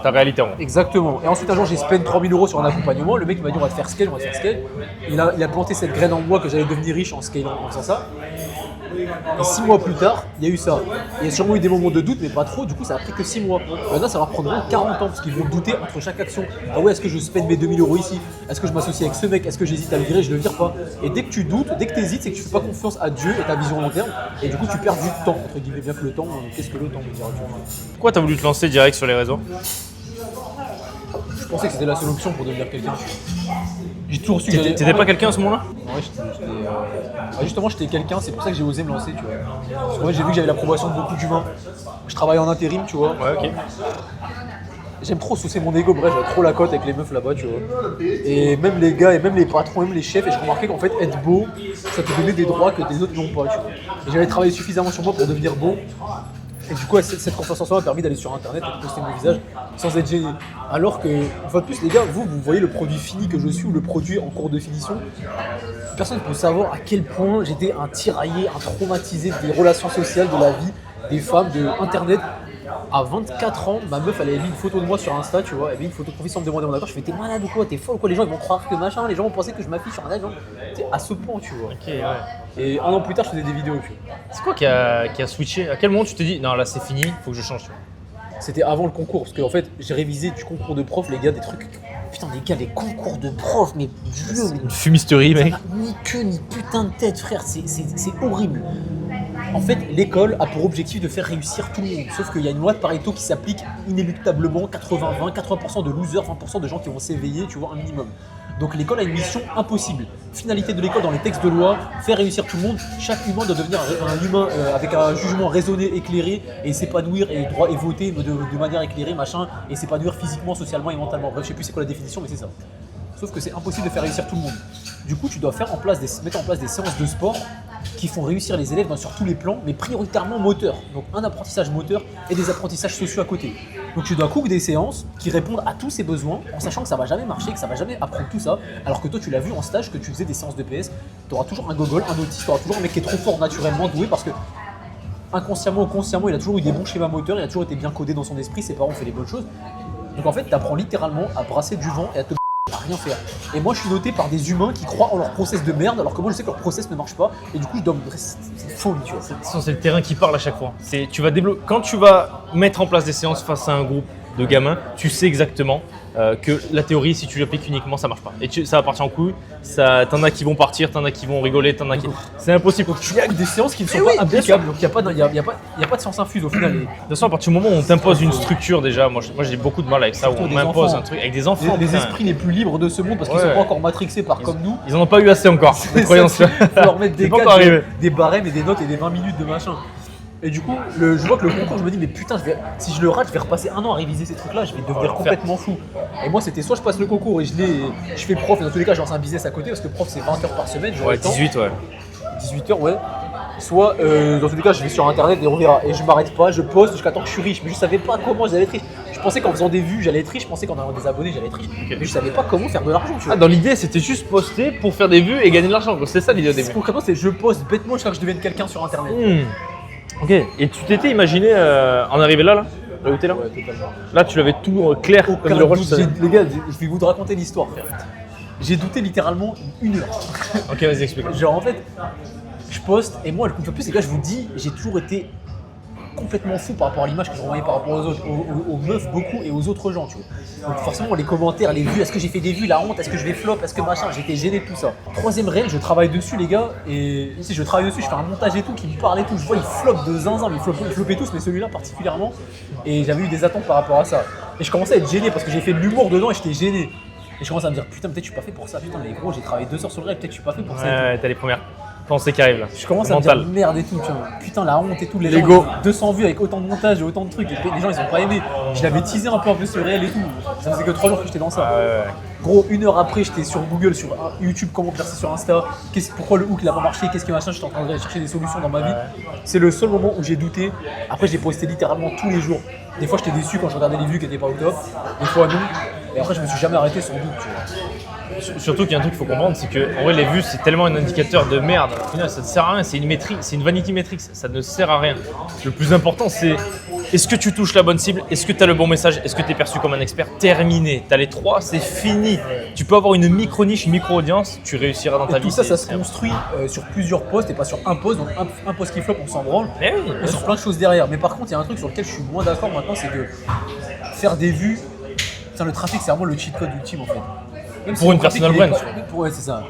ta réalité en vrai. Exactement. Et ensuite, un jour, j'ai spend 3 000 euros sur un accompagnement. Le mec m'a dit, on va te faire scale, on va te faire scale. Il a planté cette graine en moi que j'allais devenir riche en scalant, en faisant ça. Et 6 mois plus tard, il y a eu ça. Il y a sûrement eu des moments de doute, mais pas trop. Du coup, ça a pris que 6 mois. Maintenant, ça va prendre 40 ans parce qu'ils vont douter entre chaque action. Ah ouais, est-ce que je spend mes 2 000 euros ici? Est-ce que je m'associe avec ce mec? Est-ce que j'hésite à le virer? Je le vire pas. Et dès que tu doutes, dès que tu hésites, c'est que tu fais pas confiance à Dieu et ta vision long terme. Et du coup, tu perds du temps, entre guillemets. Bien que le temps, qu'est-ce que le temps, me diras-tu? Pourquoi t'as voulu te lancer direct sur les réseaux? Je pensais que c'était la seule option pour devenir quelqu'un. J'ai toujours su que j'allais- T'étais pas quelqu'un à ce moment-là? Ouais, justement, j'étais quelqu'un, c'est pour ça que j'ai osé me lancer, tu vois. Parce qu'en fait, j'ai vu que j'avais l'approbation de beaucoup d'humains. Je travaille en intérim, tu vois. Ouais, ok. J'aime trop saucer mon ego, bref, j'avais trop la cote avec les meufs là-bas, tu vois. Et même les gars, et même les patrons, même les chefs, et je remarquais qu'en fait, être beau, ça te donnait des droits que des autres n'ont pas, tu vois. Et j'avais travaillé suffisamment sur moi pour devenir beau. Et du coup, cette confiance en soi m'a permis d'aller sur internet et de poster mon visage sans être gêné. Alors que, une fois de plus, les gars, vous voyez le produit fini que je suis ou le produit en cours de finition. Personne ne peut savoir à quel point j'étais un tiraillé, un traumatisé des relations sociales, de la vie, des femmes, de internet. À 24 ans, ma meuf elle avait mis une photo de moi sur Insta, tu vois, elle avait mis une photo de profil sans me demander mon accord. Je fais t'es malade ou quoi, t'es folle ou quoi, les gens ils vont croire que machin, les gens vont penser que je m'affiche sur un agent. À ce point, tu vois. Ok, ouais. Et un an plus tard, je faisais des vidéos, tu vois. C'est quoi qui a switché? À quel moment tu te dis, non là c'est fini, faut que je change? Tu vois. C'était avant le concours, parce qu'en fait, j'ai révisé du concours de prof, les gars, des trucs. Putain, les gars, les concours de prof, mais Dieu, mais Une fumisterie, ça mec. n'a ni queue ni putain de tête, frère, c'est horrible. En fait, l'école a pour objectif de faire réussir tout le monde. Sauf qu'il y a une loi de Pareto qui s'applique inéluctablement, 80-20, 80% de losers, 20% de gens qui vont s'éveiller, tu vois, un minimum. Donc l'école a une mission impossible. Finalité de l'école dans les textes de loi, faire réussir tout le monde. Chaque humain doit devenir un humain avec un jugement raisonné, éclairé, et s'épanouir et droit et voter de manière éclairée, machin, et s'épanouir physiquement, socialement et mentalement. Bref, je sais plus c'est quoi la définition, mais c'est ça. Sauf que c'est impossible de faire réussir tout le monde. Du coup, tu dois mettre en place des séances de sport qui font réussir les élèves sur tous les plans, mais prioritairement moteur. Donc un apprentissage moteur et des apprentissages sociaux à côté. Donc tu dois cook des séances qui répondent à tous ces besoins, en sachant que ça va jamais marcher, que ça va jamais apprendre tout ça. Alors que toi, tu l'as vu en stage, que tu faisais des séances de PS, tu auras toujours un gogol, un autiste, tu auras toujours un mec qui est trop fort naturellement doué parce que inconsciemment ou consciemment, il a toujours eu des bons schémas moteurs, il a toujours été bien codé dans son esprit, ses parents ont fait les bonnes choses. Donc en fait, tu apprends littéralement à brasser du vent et à te à rien faire. Et moi je suis noté par des humains qui croient en leur process de merde alors que moi je sais que leur process ne marche pas et du coup je dois c'est folie, tu vois. C'est le terrain qui parle à chaque fois. Tu vas développer. Quand tu vas mettre en place des séances face à un groupe de gamins, tu sais exactement que la théorie, si tu l'appliques uniquement, ça marche pas. Et ça va partir en couille. T'en as qui vont partir, t'en as qui vont rigoler, t'en as qui. C'est impossible. Donc tu as des séances qui ne sont pas applicables, donc il n'y a pas de science infuse au final. De toute façon, à partir du moment où on t'impose une structure, déjà, moi j'ai beaucoup de mal avec ça, où on des m'impose enfants. un truc avec des enfants. Les putain. esprits les plus libres de ce monde parce qu'ils Ouais. sont pas encore matrixés par comme nous. Ils en ont pas eu assez encore, les croyances. Il faut leur mettre des C'est pas encore cadres, arrivé. des barèmes et des notes et des 20 minutes de machin. Et du coup, je vois que le concours, je me dis, mais putain, si je le rate, je vais repasser un an à réviser ces trucs-là, je vais devenir complètement fou. Et moi, c'était soit je passe le concours et je fais prof, et dans tous les cas, je lance un business à côté, parce que prof, c'est 20 heures par semaine. j'aurai Ouais, le temps. 18, ouais. 18 heures, ouais. Soit, dans tous les cas, je vais sur internet et on verra. Et je m'arrête pas, je poste jusqu'à temps que je suis riche. Mais je savais pas comment j'allais être riche. Je pensais qu'en faisant des vues, j'allais être riche. Je pensais qu'en ayant des abonnés, j'allais être riche. Mais je savais pas comment faire de l'argent, tu vois. Ah, dans l'idée, c'était juste poster pour faire des vues et gagner de l'argent. C'est ça l'idée au début. Concrètement, c'est je poste bêtement jusqu'à ce que je devienne quelqu'un sur internet. Ok. Et tu t'étais imaginé en arriver là où t'es là? Ouais, totalement. Là, tu l'avais tout clair comme Aucun le rôle. doute. Les gars, je vais vous raconter l'histoire, frère. J'ai douté littéralement une heure. Ok, vas-y, explique. Genre en fait, je poste et moi, une fois de plus, les gars, je vous dis, j'ai toujours été complètement fou par rapport à l'image que je renvoyais par rapport aux autres, aux meufs beaucoup et aux autres gens, tu vois. Donc forcément, les commentaires, les vues, est-ce que j'ai fait des vues, la honte, est-ce que je vais flop, est-ce que machin, j'étais gêné de tout ça. Troisième règle, je travaille dessus, les gars, et si je travaille dessus, je fais un montage et tout, qui me parle et tout. Je vois, ils flopent de zinzin, mais ils floppaient tous, mais celui-là particulièrement. Et j'avais eu des attentes par rapport à ça. Et je commençais à être gêné parce que j'ai fait de l'humour dedans et j'étais gêné. Et je commence à me dire, putain, peut-être je suis pas fait pour ça, putain, mais gros, j'ai travaillé 2 heures sur le rêve, peut-être je suis pas fait pour ça. Ouais, t'as les premières pensées qui arrivent là. Je commence à me Mental. dire merde et tout, tu vois. Putain, la honte et tout, les L'ego. gens, 200 vues avec autant de montage et autant de trucs, et les gens ils ont pas aimé. Je l'avais teasé un peu sur réel et tout. Ça faisait que 3 jours que j'étais dans ça. Ah ouais. Gros, 1 heure après, j'étais sur Google, sur YouTube, comment percer sur Insta, pourquoi le hook il a pas marché, qu'est-ce qui machin, j'étais en train de chercher des solutions dans ma vie. C'est le seul moment où j'ai douté. Après, j'ai posté littéralement tous les jours. Des fois, j'étais déçu quand je regardais les vues qui étaient pas au top. Des fois, non. Et après, je me suis jamais arrêté sans doute, tu vois. Surtout qu'il y a un truc qu'il faut comprendre, c'est que en vrai les vues c'est tellement un indicateur de merde. Au final ça ne sert à rien, c'est une métrique, c'est une vanity metrics, ça ne sert à rien. Le plus important c'est est-ce que tu touches la bonne cible, est-ce que tu as le bon message, est-ce que tu es perçu comme un expert. Terminé, tu as les 3, c'est fini. Tu peux avoir une micro-niche, une micro-audience, tu réussiras dans ta Et vie. tout ça, ça se construit sur plusieurs posts et pas sur un post. Donc un post qui flop, on s'en branle. Mais oui, Et sur plein de choses derrière. Mais par contre, il y a un truc sur lequel je suis moins d'accord maintenant, c'est que faire des vues, le trafic, c'est vraiment le cheat code ultime en fait. Même si Pour une le trafic, personal il est brand, pas- Ouais, c'est ça.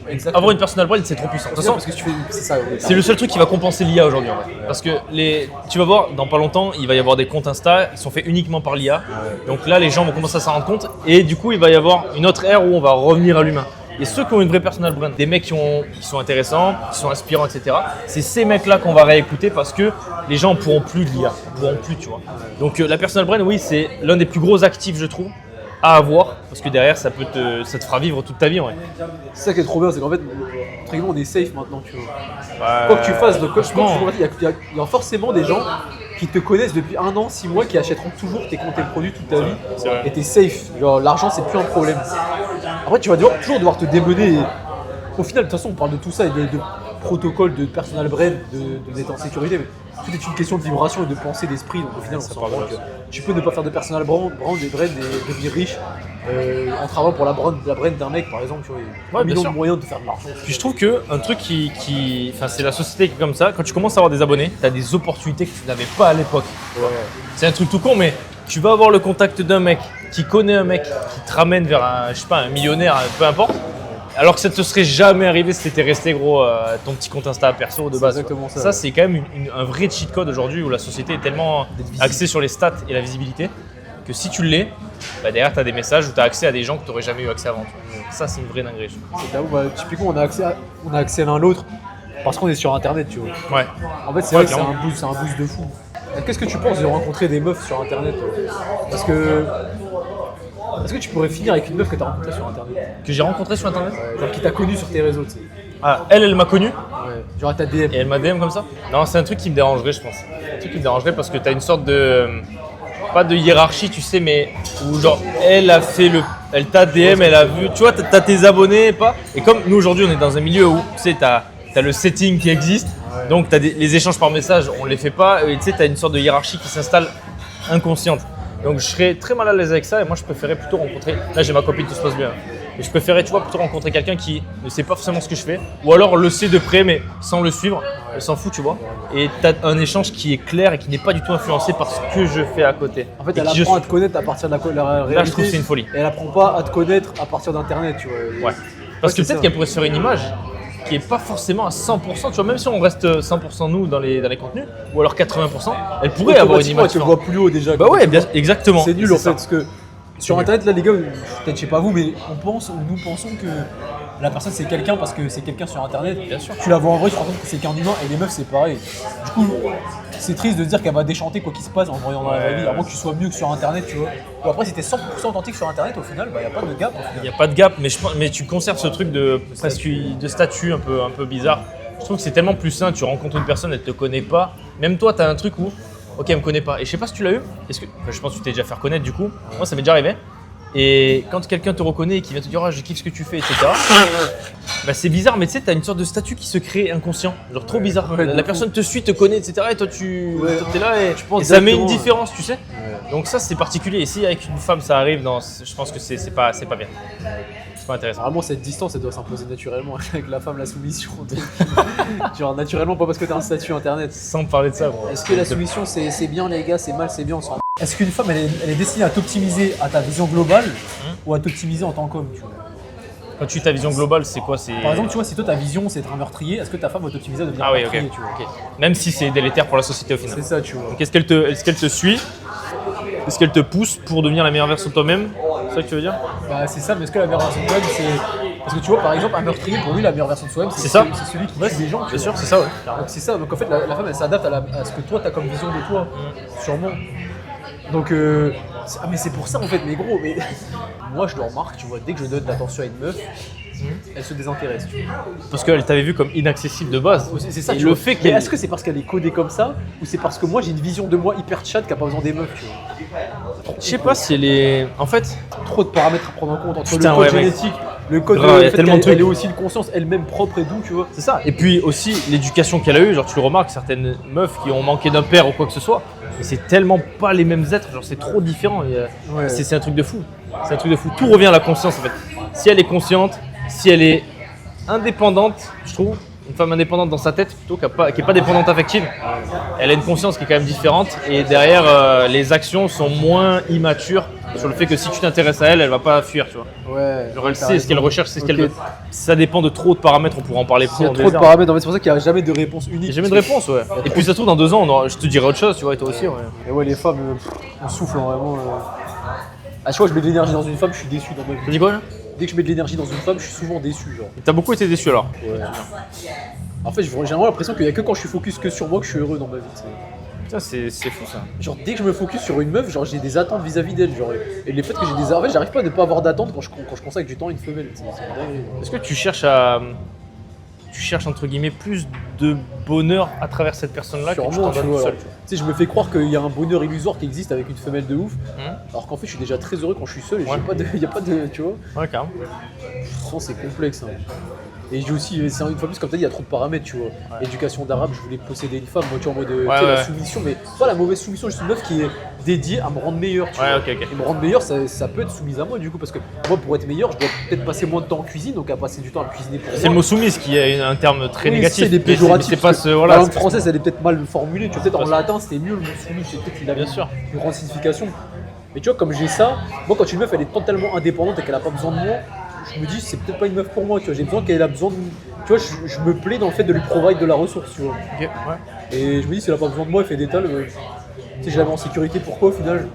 Exactement. avoir une personal brand c'est trop puissant. De toute façon, parce que tu fais, c'est ça. Ouais, c'est le seul truc qui va compenser l'IA aujourd'hui en fait. Parce que tu vas voir, dans pas longtemps, il va y avoir des comptes Insta, ils sont faits uniquement par l'IA. Donc là, les gens vont commencer à s'en rendre compte. Et du coup, il va y avoir une autre ère où on va revenir à l'humain. Et ceux qui ont une vraie personal brand, des mecs qui sont intéressants, qui sont inspirants, etc. C'est ces mecs-là qu'on va réécouter parce que les gens ne pourront plus de l'IA, ne pourront plus, tu vois. Donc la personal brand, oui, c'est l'un des plus gros actifs, je trouve, à avoir parce que derrière, ça te fera vivre toute ta vie, ouais. C'est ça qui est trop bien, c'est qu'en fait, entre guillemets, on est safe maintenant, tu vois. Quoi que tu fasses, il y a forcément des gens qui te connaissent depuis 1 an, 6 mois, qui achèteront toujours tes produits toute ta vie. C'est vrai. Et t'es safe. Genre, l'argent, c'est plus un problème. Après, tu vas toujours devoir te démener. Et au final, de toute façon, on parle de tout ça et de protocole, de personal brand, d'être en sécurité. Mais tout est une question de vibration et de pensée, d'esprit. Donc au final, on s'en rend compte que tu peux ne pas faire de personal brand et devenir riche en travaillant pour la brand d'un mec, par exemple. Tu vois, il y a un million de moyens de faire de l'argent. Puis je trouve qu'un truc enfin, c'est la société qui est comme ça. Quand tu commences à avoir des abonnés, tu as des opportunités que tu n'avais pas à l'époque. Ouais. C'est un truc tout con, mais tu vas avoir le contact d'un mec qui connaît un mec qui te ramène vers un millionnaire, peu importe. Alors que ça ne te serait jamais arrivé si t'étais resté gros ton petit compte Insta perso de base. Exactement ça. Ça c'est quand même un vrai cheat code aujourd'hui où la société est tellement axée sur les stats et la visibilité que si tu l'es, bah derrière tu as des messages où tu as accès à des gens que tu n'aurais jamais eu accès avant. Donc ça c'est une vraie dinguerie. C'est là où, typiquement, on a accès l'un à l'autre parce qu'on est sur Internet, tu vois. Ouais. En fait, c'est vrai que c'est un boost de fou. Qu'est-ce que tu penses de rencontrer des meufs sur Internet, toi ? Parce que est-ce que tu pourrais finir avec une meuf que tu as rencontrée sur Internet ? Que j'ai rencontré sur Internet. Genre qui t'a connu sur tes réseaux, tu sais. Ah, elle m'a connu Ouais. Genre à ta DM. et elle m'a DM comme ça. Non, c'est un truc qui me dérangerait, je pense. Un truc qui me dérangerait parce que tu as une sorte de pas de hiérarchie, tu sais, mais où genre elle t'a DM, elle a vu, tu vois, t'as tes abonnés, pas. Et comme nous aujourd'hui on est dans un milieu où tu sais, t'as le setting qui existe, donc t'as les échanges par message, on les fait pas, et tu sais, t'as une sorte de hiérarchie qui s'installe inconsciente. Donc je serais très mal à l'aise avec ça et moi je préférais plutôt rencontrer, là j'ai ma copine, tout se passe bien, mais je préférais, tu vois, plutôt rencontrer quelqu'un qui ne sait pas forcément ce que je fais, ou alors le sait de près mais sans le suivre, elle s'en fout, tu vois, et t'as un échange qui est clair et qui n'est pas du tout influencé par ce que je fais à côté. En fait, Et elle qui je apprend à suis. te connaître à partir de la réalité. Là je trouve que c'est une folie. Et elle apprend pas à te connaître à partir d'Internet, tu vois. Ouais. Parce que c'est peut-être ça. qu'elle pourrait se faire une image qui est pas forcément à 100%, tu vois, même si on reste 100% nous dans les contenus, ou alors 80%, elle pourrait avoir une image. Tu le vois plus haut déjà. Bah ouais, bien, exactement. C'est nul C'est en fait, ça. parce que sur Internet, là les gars, peut-être je sais pas vous, mais nous pensons que la personne c'est quelqu'un parce que c'est quelqu'un sur Internet. Bien sûr. Tu la vois en vrai, tu te rends compte que c'est qu'un humain, et les meufs c'est pareil. Du coup, c'est triste de se dire qu'elle va déchanter quoi qu'il se passe en le voyant dans la vraie vie, à moins que tu sois mieux que sur Internet, tu vois. Ou après, si t'es 100% authentique sur Internet, au final, bah y a pas de gap. Au final. Il n'y a pas de gap, mais tu conserves ce truc de statut un peu bizarre. Je trouve que c'est tellement plus sain, tu rencontres une personne, elle te connaît pas. Même toi, tu as un truc où, ok, elle me connaît pas. Et je sais pas si tu l'as eu, je pense que tu t'es déjà fait reconnaître du coup. Moi, ça m'est déjà arrivé. Et quand quelqu'un te reconnaît et qui vient te dire oh, je kiffe ce que tu fais, etc. Bah, c'est bizarre, mais tu sais, tu as une sorte de statut qui se crée inconscient. Genre trop bizarre. Ouais, la personne te suit, te connaît, etc. Et toi, tu es là et, penses et ça met une directement, différence, tu sais. Donc ça, c'est particulier. Et si avec une femme ça arrive, je pense que c'est pas bien. C'est pas intéressant. Vraiment, cette distance, elle doit s'imposer naturellement avec la femme, la soumission. Genre, naturellement, pas parce que t'as un statut internet. Sans parler de ça, gros. Est-ce que la soumission, c'est bien, les gars, c'est mal, c'est bien, on s'en. Est-ce qu'une femme, elle est destinée à t'optimiser à ta vision globale ou à t'optimiser en tant qu'homme, tu vois? Quand tu dis ta vision globale, c'est quoi? Par exemple, tu vois, si toi, ta vision, c'est d'être un meurtrier, est-ce que ta femme va t'optimiser à devenir Ah un oui, meurtrier, ok. tu vois? Ok. Même si c'est délétère pour la société au final. C'est ça, tu vois. Donc est-ce qu'elle te suit? Est-ce qu'elle te pousse pour devenir la meilleure version de toi-même? C'est ça que tu veux dire? Bah, c'est ça, mais est-ce que la meilleure version de toi-même, c'est. Parce que tu vois, par exemple, un meurtrier, pour lui, la meilleure version de soi-même, C'est ça. C'est celui qui tue des gens. Bien sûr, c'est ça, ouais. Donc c'est ça, donc en fait la femme elle s'adapte à ce que toi t'as comme vision de toi, sûrement. Donc ah mais c'est pour ça en fait, mais gros, mais moi je le remarque, tu vois, dès que je donne de l'attention à une meuf, elle se désintéresse, tu vois. Parce qu'elle t'avait vu comme inaccessible de base. C'est ça, Et tu le vois. fait Mais qu'elle. est-ce que c'est parce qu'elle est codée comme ça, ou c'est parce que moi j'ai une vision de moi hyper chat qui a pas besoin des meufs, tu vois. Je sais pas si elle est. En fait, Trop de paramètres à prendre en compte entre Putain, le code ouais, mec. génétique, le code Grave, il y a le fait tellement de qu'elle trucs. ait aussi une conscience elle-même propre et doux, tu vois. c'est ça. Et puis aussi l'éducation qu'elle a eue, genre tu le remarques, certaines meufs qui ont manqué d'un père ou quoi que ce soit, mais c'est tellement pas les mêmes êtres, genre c'est trop différent. Ouais. C'est un truc de fou. C'est un truc de fou. Tout revient à la conscience en fait. Si elle est consciente, si elle est indépendante, je trouve, une femme indépendante dans sa tête plutôt qui n'est pas dépendante affective, elle a une conscience qui est quand même différente et derrière les actions sont moins immatures sur le fait que si tu t'intéresses à elle, elle va pas fuir, tu vois. Ouais. Genre elle sait ce qu'elle recherche, c'est ce qu'elle Ok. veut. Ça dépend de trop de paramètres, on pourra en parler Il y a en trop de désert. paramètres, en fait c'est pour ça qu'il n'y a jamais de réponse Il unique. n'y a jamais de réponse, ouais. Et puis ça se trouve dans 2 ans, je te dirai autre chose, tu vois, et toi aussi, ouais. Et ouais, les femmes, on souffle hein, vraiment. À chaque fois que je mets de l'énergie dans une femme, je suis déçu dans ma Tu vie. dis quoi là? Dès que je mets de l'énergie dans une femme, je suis souvent déçu. Genre. T'as beaucoup été déçu alors. En fait, j'ai vraiment l'impression qu'il y a que quand je suis focus que sur moi que je suis heureux dans ma vie. tu sais. Putain, c'est fou ça. Genre, dès que je me focus sur une meuf, genre j'ai des attentes vis-à-vis d'elle. Genre, et le fait que j'ai des. En fait, j'arrive pas à ne pas avoir d'attentes quand je consacre du temps à une femelle. C'est une dinguerie. Est-ce que tu cherches à. Tu cherches entre guillemets plus de bonheur à travers cette personne-là que tu Sûrement, t'en tu donnes vois. tout seul, alors. tu vois. Tu sais, je me fais croire qu'il y a un bonheur illusoire qui existe avec une femelle de ouf, Hum. alors qu'en fait, je suis déjà très heureux quand je suis seul et Ouais. il n'y a pas de. Tu vois. Ouais, carrément. Franchement, c'est complexe. Hein. Et j'ai aussi, c'est une fois plus, comme tu as dit, il y a trop de paramètres, tu vois. Éducation d'arabe, je voulais posséder une femme, moi, tu vois, en mode tu sais, la ouais. soumission, mais pas la mauvaise soumission, juste une meuf qui est dédiée à me rendre meilleur, tu Ouais, vois. ok. Et me rendre meilleur, ça peut être soumise à moi, du coup, parce que moi, pour être meilleur, je dois peut-être passer moins de temps en cuisine, donc à passer du temps à me cuisiner pour moi. C'est le mot soumise qui est un terme très Oui, négatif. c'est des mais péjoratifs. C'est pas parce ce. que Voilà. la langue française, elle est peut-être mal formulée, tu vois. Peut-être en Parce- latin, c'était mieux le mot soumis, je sais peut-être qu'il a Bien sûr. une grande signification. Mais tu vois, comme j'ai ça, moi, quand une meuf, elle est totalement indépendante et qu'elle a pas besoin de moi, je me dis, c'est peut-être pas une meuf pour moi, tu vois. J'ai besoin qu'elle a besoin de. Tu vois, je me plais dans le fait de lui provide de la ressource, tu vois. Ok, ouais. Et je me dis, si elle a pas besoin de moi, elle fait des tales. Tu sais, je la mets en sécurité, pourquoi au final?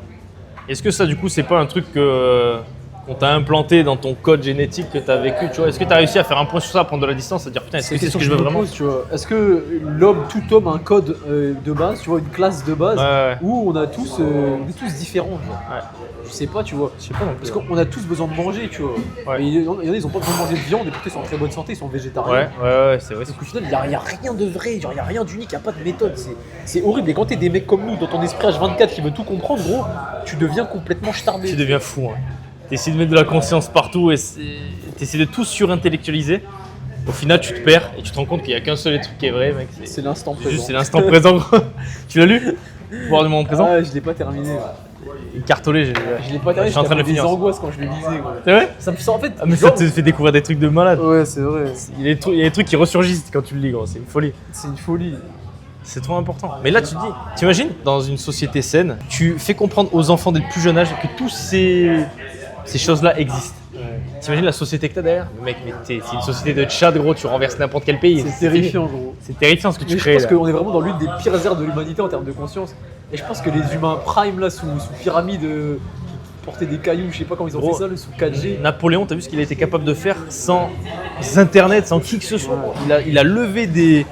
Est-ce que ça, du coup, c'est pas un truc qu'on t'a implanté dans ton code génétique que t'as vécu, tu vois? Est-ce que t'as réussi à faire un point sur ça, à prendre de la distance, à dire putain, est-ce que c'est ce que je veux me vraiment? pose, tu vois. Est-ce que tout homme a un code de base, tu vois, une classe de base, Ouais. où on est tous différents, genre. Ouais. Je sais pas, tu vois. Je sais pas non plus. Parce qu'on a tous besoin de manger, tu vois. Ouais. Et il y en a, ils ont pas besoin de manger de viande, et pourtant ils sont en très bonne santé, ils sont végétariens. Ouais, c'est vrai. Parce qu'au final, il n'y a rien de vrai, genre, il n'y a rien d'unique, il n'y a pas de méthode. C'est horrible. Et quand t'es des mecs comme nous, dans ton esprit H24 qui veut tout comprendre, gros, tu deviens complètement starbé. Tu deviens fou. Hein. T'essaies de mettre de la conscience partout et t'essaies de tout surintellectualiser. Au final, tu te perds et tu te rends compte qu'il n'y a qu'un seul truc qui est vrai, mec. C'est l'instant présent. Juste, c'est l'instant présent. Gros. Tu l'as lu? Voir du moment présent? Ah, je l'ai pas terminé. Une cartolée, j'ai. Je l'ai pas terminé, Je suis en train de le des finir. angoisses quand je le lisais, gros. C'est vrai? Ça me sent en fait. Ah, mais ça te fait découvrir des trucs de malade. Ouais, c'est vrai. Il y a des trucs qui ressurgissent quand tu le lis, gros. C'est une folie. C'est une folie. C'est trop important. Mais là, tu te dis, t'imagines, dans une société saine, tu fais comprendre aux enfants dès le plus jeune âge que tous ces choses-là existent. T'imagines la société que t'as derrière? Mec, mais c'est une société de Tchad, gros, tu renverses n'importe quel pays. C'est terrifiant, gros. C'est terrifiant ce que tu Mais je crées. pense là. qu'on est vraiment dans l'une des pires ères de l'humanité en termes de conscience. Et je pense que les humains prime là sous pyramide qui portaient des cailloux, je sais pas comment ils ont Gros. fait ça, le sous 4G. Napoléon, t'as vu ce qu'il a été capable de faire sans internet, sans qui que ce soit. Il a levé des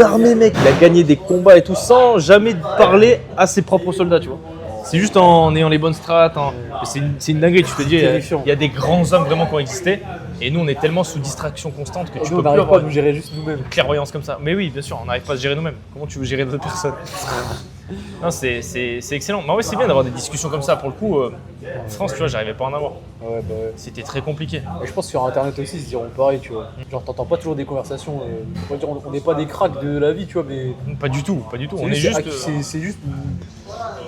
armées, mec. Il a gagné des combats et tout sans jamais parler à ses propres soldats, tu vois. C'est juste en ayant les bonnes strates. C'est une dinguerie, tu te dis. terrifiant. Il y a des grands hommes vraiment qui ont existé. Et nous, on est tellement sous distraction constante que tu Nous, peux on plus n'arrive pas avoir à nous gérer juste nous-mêmes. une clairvoyance comme ça. Mais oui, bien sûr, on n'arrive pas à se gérer nous-mêmes. Comment tu veux gérer d'autres personnes? Non, c'est excellent. Mais ouais, c'est bien d'avoir des discussions comme ça. Pour le coup, en France, tu vois, j'arrivais pas à en avoir. Ouais, bah ouais. C'était très compliqué. Et je pense que sur internet aussi, ils se diront pareil, tu vois. Genre, t'entends pas toujours des conversations. On va dire, on n'est pas des cracks de la vie, tu vois, mais. Pas du tout, pas du tout. On est juste. C'est juste.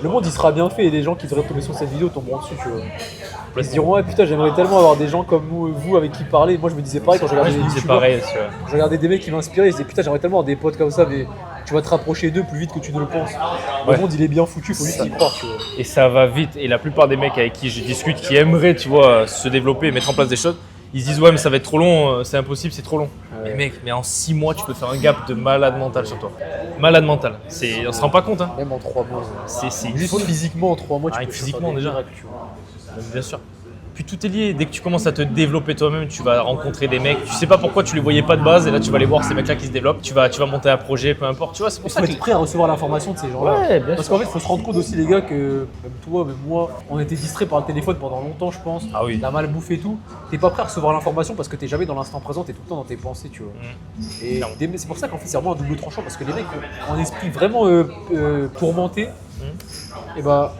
le monde il sera bien fait et les gens qui devraient tomber sur cette vidéo tomberont dessus, tu vois. Ils se diront ouais putain j'aimerais tellement avoir des gens comme vous avec qui parler. Moi je me disais pareil quand je regardais des C'est youtubeurs. pareil, tu vois. Je regardais des mecs qui m'inspiraient, je disais putain j'aimerais tellement avoir des potes comme ça, mais tu vas te rapprocher d'eux plus vite que tu ne le penses. Le Ouais. monde il est bien foutu, faut juste y croire, tu vois. Et ça va vite. Et la plupart des mecs avec qui je discute, qui aimeraient, tu vois, se développer et mettre en place des choses, ils se disent ouais mais ça va être trop long, c'est impossible, c'est trop long. Ouais. Mais mec, mais en 6 mois tu peux faire un gap de malade mental sur toi. Malade mental. On se rend pas compte hein. Même en 3 mois. C'est Juste folie. physiquement en 3 mois tu Ah, peux physiquement, faire des déjà. miracles, tu vois. Bien sûr. Puis tout est lié. Dès que tu commences à te développer toi-même, tu vas rencontrer des mecs. Tu sais pas pourquoi tu les voyais pas de base et là tu vas aller voir ces mecs-là qui se développent. Tu vas monter un projet, peu importe. Tu vois, c'est pour Il ça faut que. être prêt à recevoir l'information de ces gens-là. Ouais, bien Parce sûr. qu'en fait, il faut se rendre compte aussi, les gars, que même toi, même moi, on était distraits par le téléphone pendant longtemps, je pense. Ah oui. La malbouffe et tout. T'es pas prêt à recevoir l'information parce que t'es jamais dans l'instant présent, t'es tout le temps dans tes pensées, tu vois. Et Clairement. c'est pour ça qu'en fait, c'est vraiment un double tranchant parce que les mecs ont un esprit vraiment tourmenté. Et bah,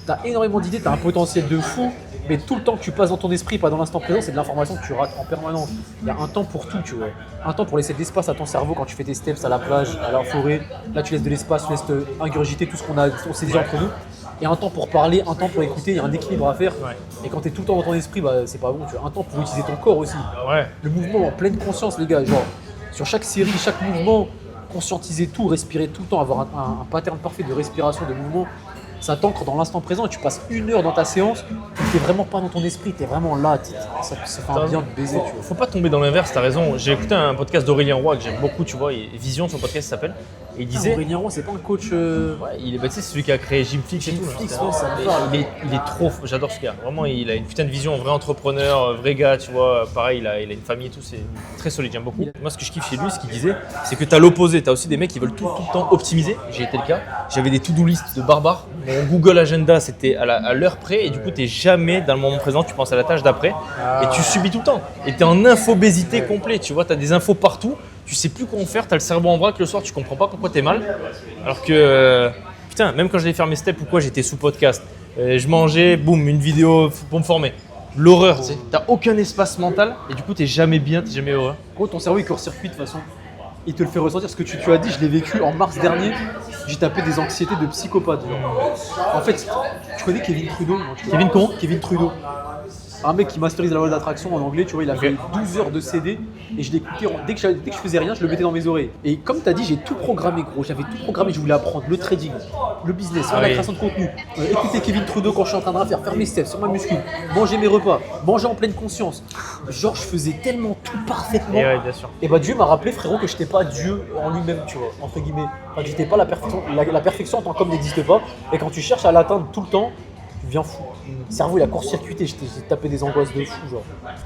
t'as énormément d'idées, t'as un potentiel de fou. Mais tout le temps que tu passes dans ton esprit, pas dans l'instant présent, c'est de l'information que tu rates en permanence. Il y a un temps pour tout, tu vois. Un temps pour laisser de l'espace à ton cerveau quand tu fais tes steps à la plage, à la forêt. Là, tu laisses de l'espace, tu laisses ingurgiter tout ce on s'est dit entre nous. Et un temps pour parler, un temps pour écouter, il y a un équilibre à faire. Ouais. Et quand tu es tout le temps dans ton esprit, bah, c'est pas bon. Tu vois. Un temps pour utiliser ton corps aussi. Ouais. Le mouvement en pleine conscience, les gars. Genre, sur chaque série, chaque mouvement, conscientiser tout, respirer tout le temps, avoir un pattern parfait de respiration, de mouvement. Ça t'ancre dans l'instant présent et tu passes 1 heure dans ta séance où t'es vraiment pas dans ton esprit, t'es vraiment là, ça fait un bien de baiser, tu vois. Faut pas tomber dans l'inverse, t'as raison. J'ai écouté un podcast d'Aurélien Roy que j'aime beaucoup, tu vois, et Vision, son podcast s'appelle. Et il disait. Aurélien Roy, c'est pas un coach. Ouais, il est bah, tu sais, c'est celui qui a créé Gymflix et tout. là. Gymflix, ouais, ça me parle. Il est trop. J'adore ce gars. Vraiment, il a une putain de vision, vrai entrepreneur, vrai gars, tu vois. Pareil, il a une famille et tout, c'est très solide, j'aime beaucoup. Moi, ce que je kiffe chez lui, ce qu'il disait, c'est que t'as l'opposé. T'as aussi des mecs qui veulent tout le temps optimiser. J'ai été le cas. J'avais des to-do list de barbares. Mon Google Agenda, c'était à l'heure près. Et du coup, t'es jamais dans le moment présent, tu penses à la tâche d'après. Et tu subis tout le temps. Et t'es en infobésité complet. Tu vois, t'as des infos partout. Tu sais plus quoi en faire, t'as le cerveau en vrac le soir, tu comprends pas pourquoi t'es mal. Alors que, putain, même quand j'allais faire mes steps ou quoi, j'étais sous podcast. Je mangeais, boum, une vidéo pour me former. L'horreur, tu sais, t'as aucun espace mental et du coup t'es jamais bien, t'es jamais heureux. Gros, ton cerveau il court-circuit de toute façon. Il te le fait ressentir. Ce que tu as dit, je l'ai vécu en mars dernier. J'ai tapé des anxiétés de psychopathe. Genre. En fait, tu connais Kevin Trudeau non, tu Kevin comment Kevin Trudeau. Un mec qui masterise la loi d'attraction en anglais, tu vois, il a fait 12 heures de CD et je l'écoutais, dès que je faisais rien, je le mettais dans mes oreilles. Et comme tu as dit, j'ai tout programmé gros, j'avais tout programmé, je voulais apprendre le trading, le business, la création de contenu, écouter Kevin Trudeau quand je suis en train de faire mes steps sur ma muscu, manger mes repas, manger en pleine conscience. Genre je faisais tellement tout parfaitement. Et ouais, bien sûr. Et bah Dieu m'a rappelé frérot que j'étais pas Dieu en lui-même, tu vois, entre guillemets. Enfin, que j'étais pas la perfection, la perfection en tant qu'homme n'existe pas. Et quand tu cherches à l'atteindre tout le temps, tu deviens fou. Le cerveau il a court-circuité, j'ai tapé des angoisses de fou genre.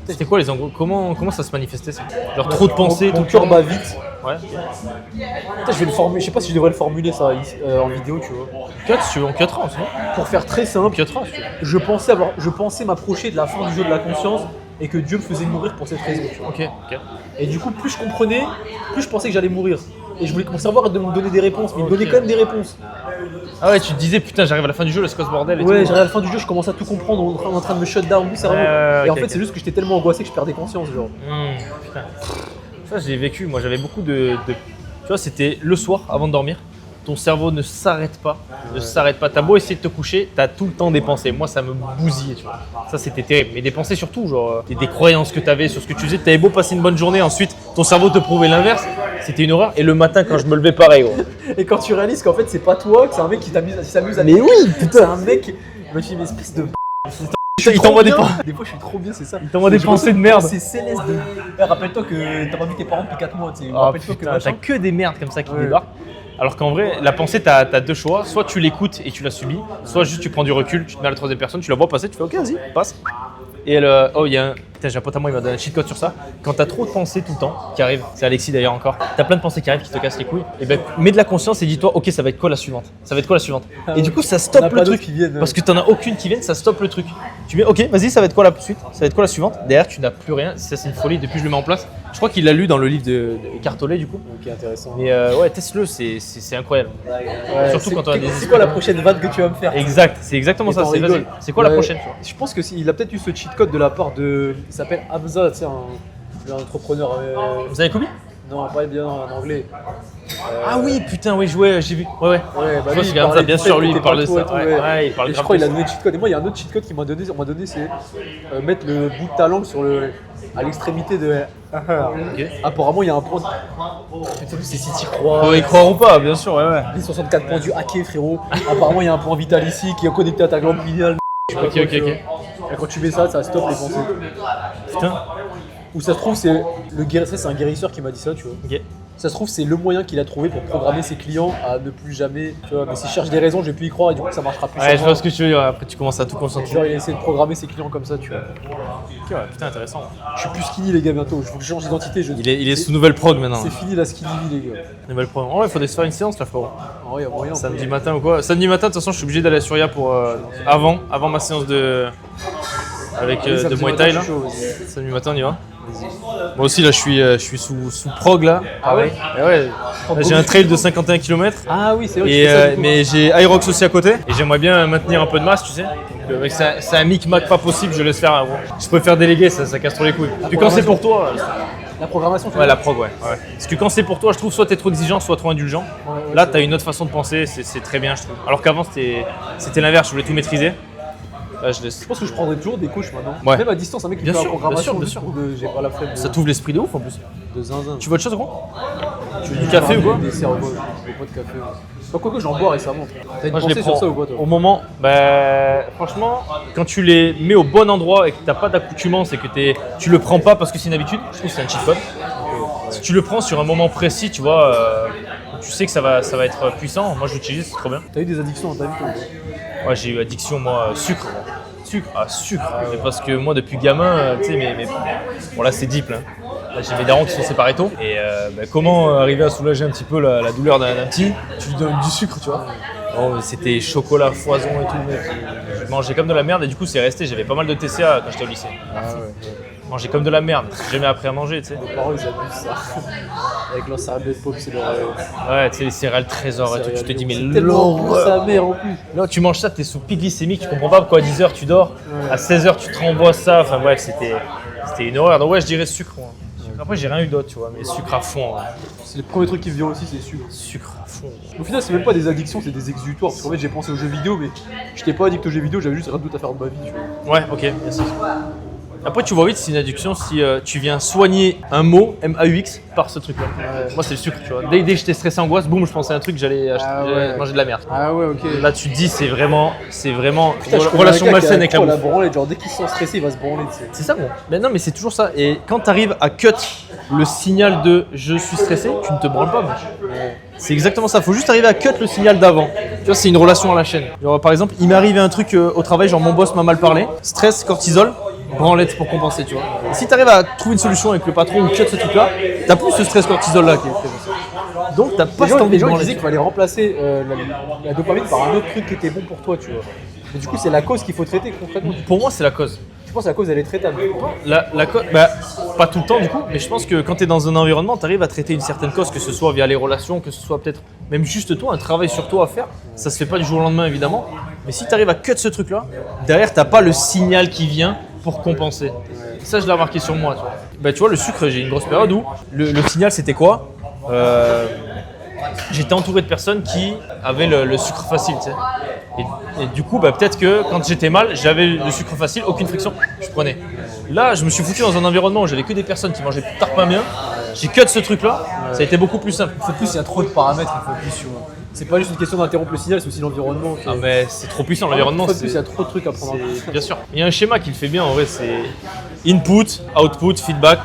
C'était quoi les angles comment ça se manifestait ça? Genre trop de pensées, Mon tout cœur bat vite. Ouais. Putain, je vais le formuler, je sais pas si je devrais le formuler ça en vidéo, tu vois. 4 si tu veux en 4 ans, sinon. Pour faire très simple, 4 ans, si tu veux. je pensais m'approcher de la fin du jeu de la conscience et que Dieu me faisait mourir pour cette raison, tu vois. Ok. Et du coup, plus je comprenais, plus je pensais que j'allais mourir. Et je voulais que mon cerveau arrête de me donner des réponses, mais il me donnait quand même des réponses. Ah ouais, tu te disais putain, j'arrive à la fin du jeu, là, c'est quoi ce bordel et Ouais, tout. j'arrive à la fin du jeu, je commence à tout comprendre, on est en train de me shut down du cerveau. Et en ok, fait, ok. c'est juste que j'étais tellement angoissé que je perdais conscience, genre. Putain. Ça, j'ai vécu. Moi, j'avais beaucoup de. Tu vois, c'était le soir avant de dormir. Ton cerveau ne s'arrête pas. Ne s'arrête pas. T'as beau essayer de te coucher, t'as tout le temps des pensées. Moi, ça me bousillait, tu vois. Ça, c'était terrible. Mais des pensées surtout, genre des croyances que t'avais sur ce que tu faisais. T'avais beau passer une bonne journée, ensuite, ton cerveau te prouvait l'inverse. C'était une horreur. Et le matin, quand je me levais, pareil, gros. Et quand tu réalises qu'en fait, c'est pas toi, que c'est un mec qui s'amuse à. Mais oui, putain, c'est un mec. Moi, je dis, mais espèce de. Il t'envoie des pensées. Des fois, je suis trop bien, c'est ça. Il t'envoie des pensées de merde. C'est céleste de. Eh, rappelle-toi que t'as pas vu tes parents depuis 4 mois, tu sais. Oh, Rappelle-toi que putain, machin. t'as que des merdes comme ça qui Ouais. débarquent. Alors qu'en vrai, la pensée, t'as deux choix. Soit tu l'écoutes et tu la subis, soit juste tu prends du recul, tu te mets à la troisième personne, tu la vois passer, tu fais ok, vas-y, passe. Et elle, oh, il y a un. Putain, j'ai un pote à moi, il m'a donné un cheat code sur ça. Quand t'as trop de pensées tout le temps qui arrivent, c'est Alexis d'ailleurs encore, t'as plein de pensées qui arrivent qui te cassent les couilles, et ben mets de la conscience et dis-toi, ok, ça va être quoi la suivante? Ça va être quoi la suivante? Et du coup, ça On a stoppe pas le d'autres truc. qui viennent, Parce que t'en as aucune qui vienne, ça stoppe le truc. Tu mets, ok, vas-y, ça va être quoi la suite? Ça va être quoi la suivante? Derrière, tu n'as plus rien. Ça, c'est une folie. Depuis que je le mets en place, je crois qu'il l'a lu dans le livre de Cartollet, du coup. Ok, intéressant. Mais ouais, teste-le, c'est incroyable. Ouais, surtout quand on a des C'est quoi la prochaine vanne que tu vas me faire? Exact, c'est exactement Et ça. t'en C'est rigoles. vas-y. C'est quoi la Ouais. prochaine? Je pense que il a peut-être eu ce cheat code de la part de. Il s'appelle Hamza, tu sais, un entrepreneur. Vous avez Kobe? Non, pas bien en anglais. Ah oui, putain, oui, j'ai vu. Ouais. Ouais, Je vois lui, ce il qu'il regarde ça, parlait bien du sûr, fait lui, que il t'es parle pas de toi ça. et tout, Ouais, il parle Et je grave crois de qu'il a ça. donné cheat code. Et moi, il y a un autre cheat code qu'on m'a donné, c'est mettre le bout de ta langue à l'extrémité de. Ok. Apparemment, il y a un point. Putain, c'est si t'y crois. Faut y croire ou pas, bien sûr, ouais. Les 64 points du hacké, frérot. Apparemment, il y a un point vital ici qui est connecté à ta glande pinéale. Je sais pas Ok, quoi, ok, tu vois. ok. Et quand tu mets ça stoppe les pensées. Putain. Ou ça se trouve, c'est ça, c'est un guérisseur qui m'a dit ça, tu vois. Ok. Ça se trouve, c'est le moyen qu'il a trouvé pour programmer ses clients à ne plus jamais. Tu vois, mais s'il cherche des raisons, je vais plus y croire et du coup, ça marchera plus. Ouais, sur je moi. vois ce que tu veux dire. Après, tu commences à tout concentrer. Genre, il a essayé de programmer ses clients comme ça, tu vois. Ok, ouais, putain, intéressant. Je suis plus skinny, les gars, bientôt. Il faut que je change d'identité. Il est sous nouvelle prog maintenant. C'est fini la skinny vie, les gars. Nouvelle prog. Oh, il faudrait se faire une séance là, frérot. En vrai, il y a moyen. Samedi matin ou quoi? Samedi matin, de toute façon, je suis obligé d'aller à Surya pour avant ma séance de Muay Thai là. Samedi matin, on y va. Moi aussi là, je suis sous prog là. Ah ouais? Et ouais. Là, j'ai un trail de 51 km. Ah oui, c'est vrai. Et, mais j'ai Irox aussi à côté et j'aimerais bien maintenir un peu de masse, tu sais. Donc, c'est un micmac pas possible, je laisse faire. Je préfère déléguer, ça casse trop les couilles. Puis quand c'est pour toi, La programmation, tu ouais, vois. la prog, ouais. Parce que quand c'est pour toi, je trouve soit t'es trop exigeant, soit trop indulgent. Ouais, Là, c'est t'as une autre façon de penser, c'est très bien, je trouve. Alors qu'avant, c'était l'inverse, je voulais tout maîtriser. Là, je laisse. Je pense que je prendrais toujours des coachs maintenant. Ouais. Même à distance, un mec qui Bien fait la sûr, programmation. bien juste sûr. pour que j'ai pas la flemme Ça t'ouvre l'esprit de ouf en plus. de zinzin. Tu veux autre chose, gros? Tu veux du café ou quoi? Des desserts ou quoi? Pas de café. Pas quoi que j'en bois récemment. T'as une Moi, je les pensée prends sur ça ou quoi, toi? au moment. Franchement, quand tu les mets au bon endroit et que t'as pas d'accoutumance et que tu le prends pas parce que c'est une habitude, je trouve que c'est un cheat code. Si tu le prends sur un moment précis, tu vois, tu sais que ça va être puissant. Moi, je l'utilise, c'est trop bien. T'as eu des addictions dans ta vie, toi? ou quoi? Ouais, j'ai eu addiction, moi, sucre. Sucre. Mais parce que moi, depuis gamin, tu sais, bon, là, c'est deep, là. Là, j'ai mes darons qui sont séparés tôt. Et comment arriver à soulager un petit peu la douleur d'un petit? Tu lui donnes du sucre, tu vois. Bon, c'était chocolat, foison et tout, mec. Je mangeais comme de la merde et du coup, c'est resté. J'avais pas mal de TCA quand j'étais au lycée. Ah ouais. Je mangeais comme de la merde. J'ai jamais appris à manger, tu sais. Mes parents, ils abusent ça. Avec leur céréales de pop, c'est leur. Ouais, tu sais, les céréales trésor et tout. Tu te dis, mais c'est tellement bon, sa mère en plus. non, tu manges ça, t'es sous pic glycémique, tu comprends pas pourquoi à 10h tu dors, à 16h tu te renvoies ça, enfin bref, c'était une horreur. Donc ouais, je dirais sucre. Moi. Après, j'ai rien eu d'autre, tu vois, mais sucre à fond. C'est le premier truc qui me vient aussi, c'est sucre. Sucre à fond. Au final, c'est même pas des addictions, c'est des exutoires. Parce qu'en fait, j'ai pensé aux jeux vidéo, mais j'étais pas addict aux jeux vidéo, j'avais juste rien d'autre à faire de ma vie, tu vois. Ouais, ok, merci. Après, tu vois vite, c'est une addiction si tu viens soigner un mot, M-A-U-X, par ce truc-là. Moi, c'est le sucre, tu vois. Dès que j'étais stressé, angoisse, boum, je pensais à un truc, j'allais manger de la merde. Ah ouais, ok. Là, tu te dis, c'est vraiment Putain, je connais relation un gars qui a malsaine avec la trop bouffe. branlette, genre dès qu'il se sent stressé, il va se branler, tu sais. C'est ça, gros. Mais non, mais c'est toujours ça. Et quand tu arrives à cut le signal de je suis stressé, tu ne te branles pas, mec. C'est exactement ça. Faut juste arriver à cut le signal d'avant. Tu vois, c'est une relation à la chaîne. Genre, par exemple, il m'est arrivé un truc au travail, genre mon boss m'a mal parlé. Stress, cortisol, branlette pour compenser, tu vois. Et si tu arrives à trouver une solution avec le patron ou cut ce truc-là, t'as plus ce stress cortisol là qui est présent. Donc t'as pas cette envie Les de gens ils branler. disaient qu'il fallait remplacer la dopamine par un autre truc qui était bon pour toi, tu vois. Mais du coup, c'est la cause qu'il faut traiter concrètement. Pour moi, c'est la cause. Je pense que la cause, elle est traitable. La cause, pas tout le temps du coup, mais je pense que quand tu es dans un environnement, tu arrives à traiter une certaine cause, que ce soit via les relations, que ce soit peut-être même juste toi, un travail sur toi à faire. Ça se fait pas du jour au lendemain évidemment, mais si tu arrives à cut ce truc là, derrière t'as pas le signal qui vient pour compenser. Ça, je l'ai remarqué sur moi. Tu vois, tu vois le sucre, j'ai une grosse période où le signal c'était quoi? J'étais entouré de personnes qui avaient le sucre facile, tu sais. Et du coup, peut-être que quand j'étais mal, j'avais le sucre facile, aucune friction, je prenais. Là, je me suis foutu dans un environnement où j'avais que des personnes qui mangeaient tard pas bien. J'ai cut ce truc-là, ça a été beaucoup plus simple. Il faut plus, il y a trop de paramètres, il faut plus, tu vois. C'est pas juste une question d'interrompre le signal, c'est aussi l'environnement. Ah, mais c'est trop puissant, l'environnement. Il y a trop de trucs à prendre en compte. Bien sûr. Il y a un schéma qui le fait bien en vrai, c'est input, output, feedback.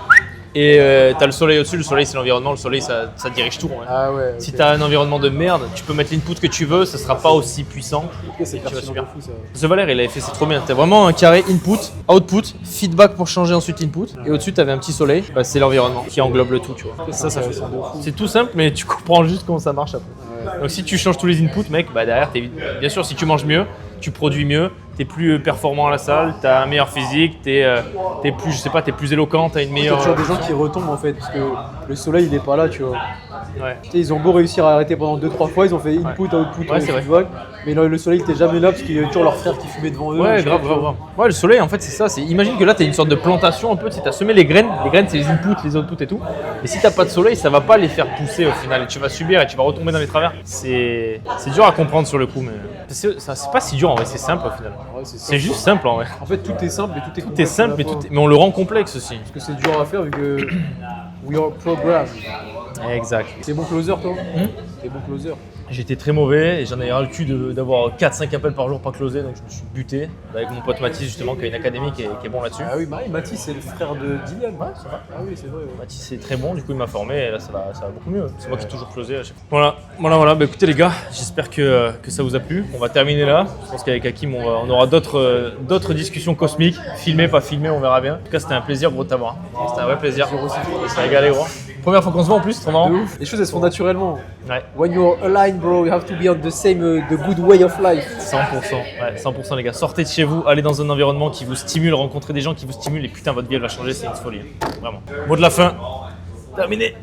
Et t'as le soleil au-dessus, le soleil c'est l'environnement, le soleil ça dirige tout. Ouais. Ah ouais. Si t'as un environnement de merde, tu peux mettre l'input que tu veux, ça sera pas aussi puissant. C'est Tu vas pertinent super. de fou, ça. The Valère, il avait fait, c'est trop bien. T'as vraiment un carré input, output, feedback pour changer ensuite l'input. Et au-dessus, t'avais un petit soleil. C'est l'environnement qui englobe le tout, tu vois. Ça fait ça. C'est tout simple, mais tu comprends juste comment ça marche après. Donc si tu changes tous les inputs, mec, derrière, bien sûr, si tu manges mieux, tu produis mieux, t'es plus performant à la salle, t'as un meilleur physique, t'es plus, je sais pas, t'es plus éloquent, t'as une Il y a meilleure. toujours des gens qui retombent en fait, parce que le soleil il est pas là, tu vois. Ouais. Tu sais, ils ont beau réussir à arrêter pendant 2-3 fois, ils ont fait input, output, Ouais, c'est vrai. feedback, mais le soleil était jamais là parce qu'il y avait toujours leur frère qui fumait devant eux. Ouais, tu grave, vois. grave, grave. Ouais, le soleil, en fait, c'est ça. Imagine que là, tu as une sorte de plantation un peu. Tu as semé les graines. Les graines, c'est les inputs, les outputs et tout. Et si tu pas de soleil, ça va pas les faire pousser au final. Et tu vas subir et tu vas retomber dans les travers. C'est dur à comprendre sur le coup, mais c'est pas si dur en vrai. C'est simple au final. Ouais, C'est juste simple en vrai. En fait, tout est simple et tout est complexe. Tout est simple, mais, mais on le rend complexe aussi. Parce que c'est dur à faire vu que we are programmed. Exact. T'es bon closer toi T'es bon closer. J'étais très mauvais et j'en avais ras le cul d'avoir 4-5 appels par jour pas closés, donc je me suis buté avec mon pote Mathis justement qui a une académie qui est bon là-dessus. Ah oui, Mathis c'est le frère de Dylan. Ouais, c'est vrai. Ah oui, c'est vrai. Ouais. Mathis est très bon, du coup il m'a formé et là ça va beaucoup mieux. C'est moi qui ai toujours closé à chaque fois. Voilà. Bah, écoutez les gars, j'espère que ça vous a plu. On va terminer là. Je pense qu'avec Hakim on aura d'autres discussions cosmiques. Filmées, pas filmées, on verra bien. En tout cas c'était un plaisir gros de t'avoir. C'était un vrai plaisir. On s'est régalé gros. Première fois qu'on se voit en plus, trop marrant. De ouf. Les choses elles se font naturellement. Ouais. When you're aligned bro, you have to be on the same, the good way of life. 100%, ouais, 100% les gars. Sortez de chez vous, allez dans un environnement qui vous stimule, rencontrez des gens qui vous stimulent et putain votre vie elle va changer, c'est une folie. Vraiment. Mot de la fin. Terminé.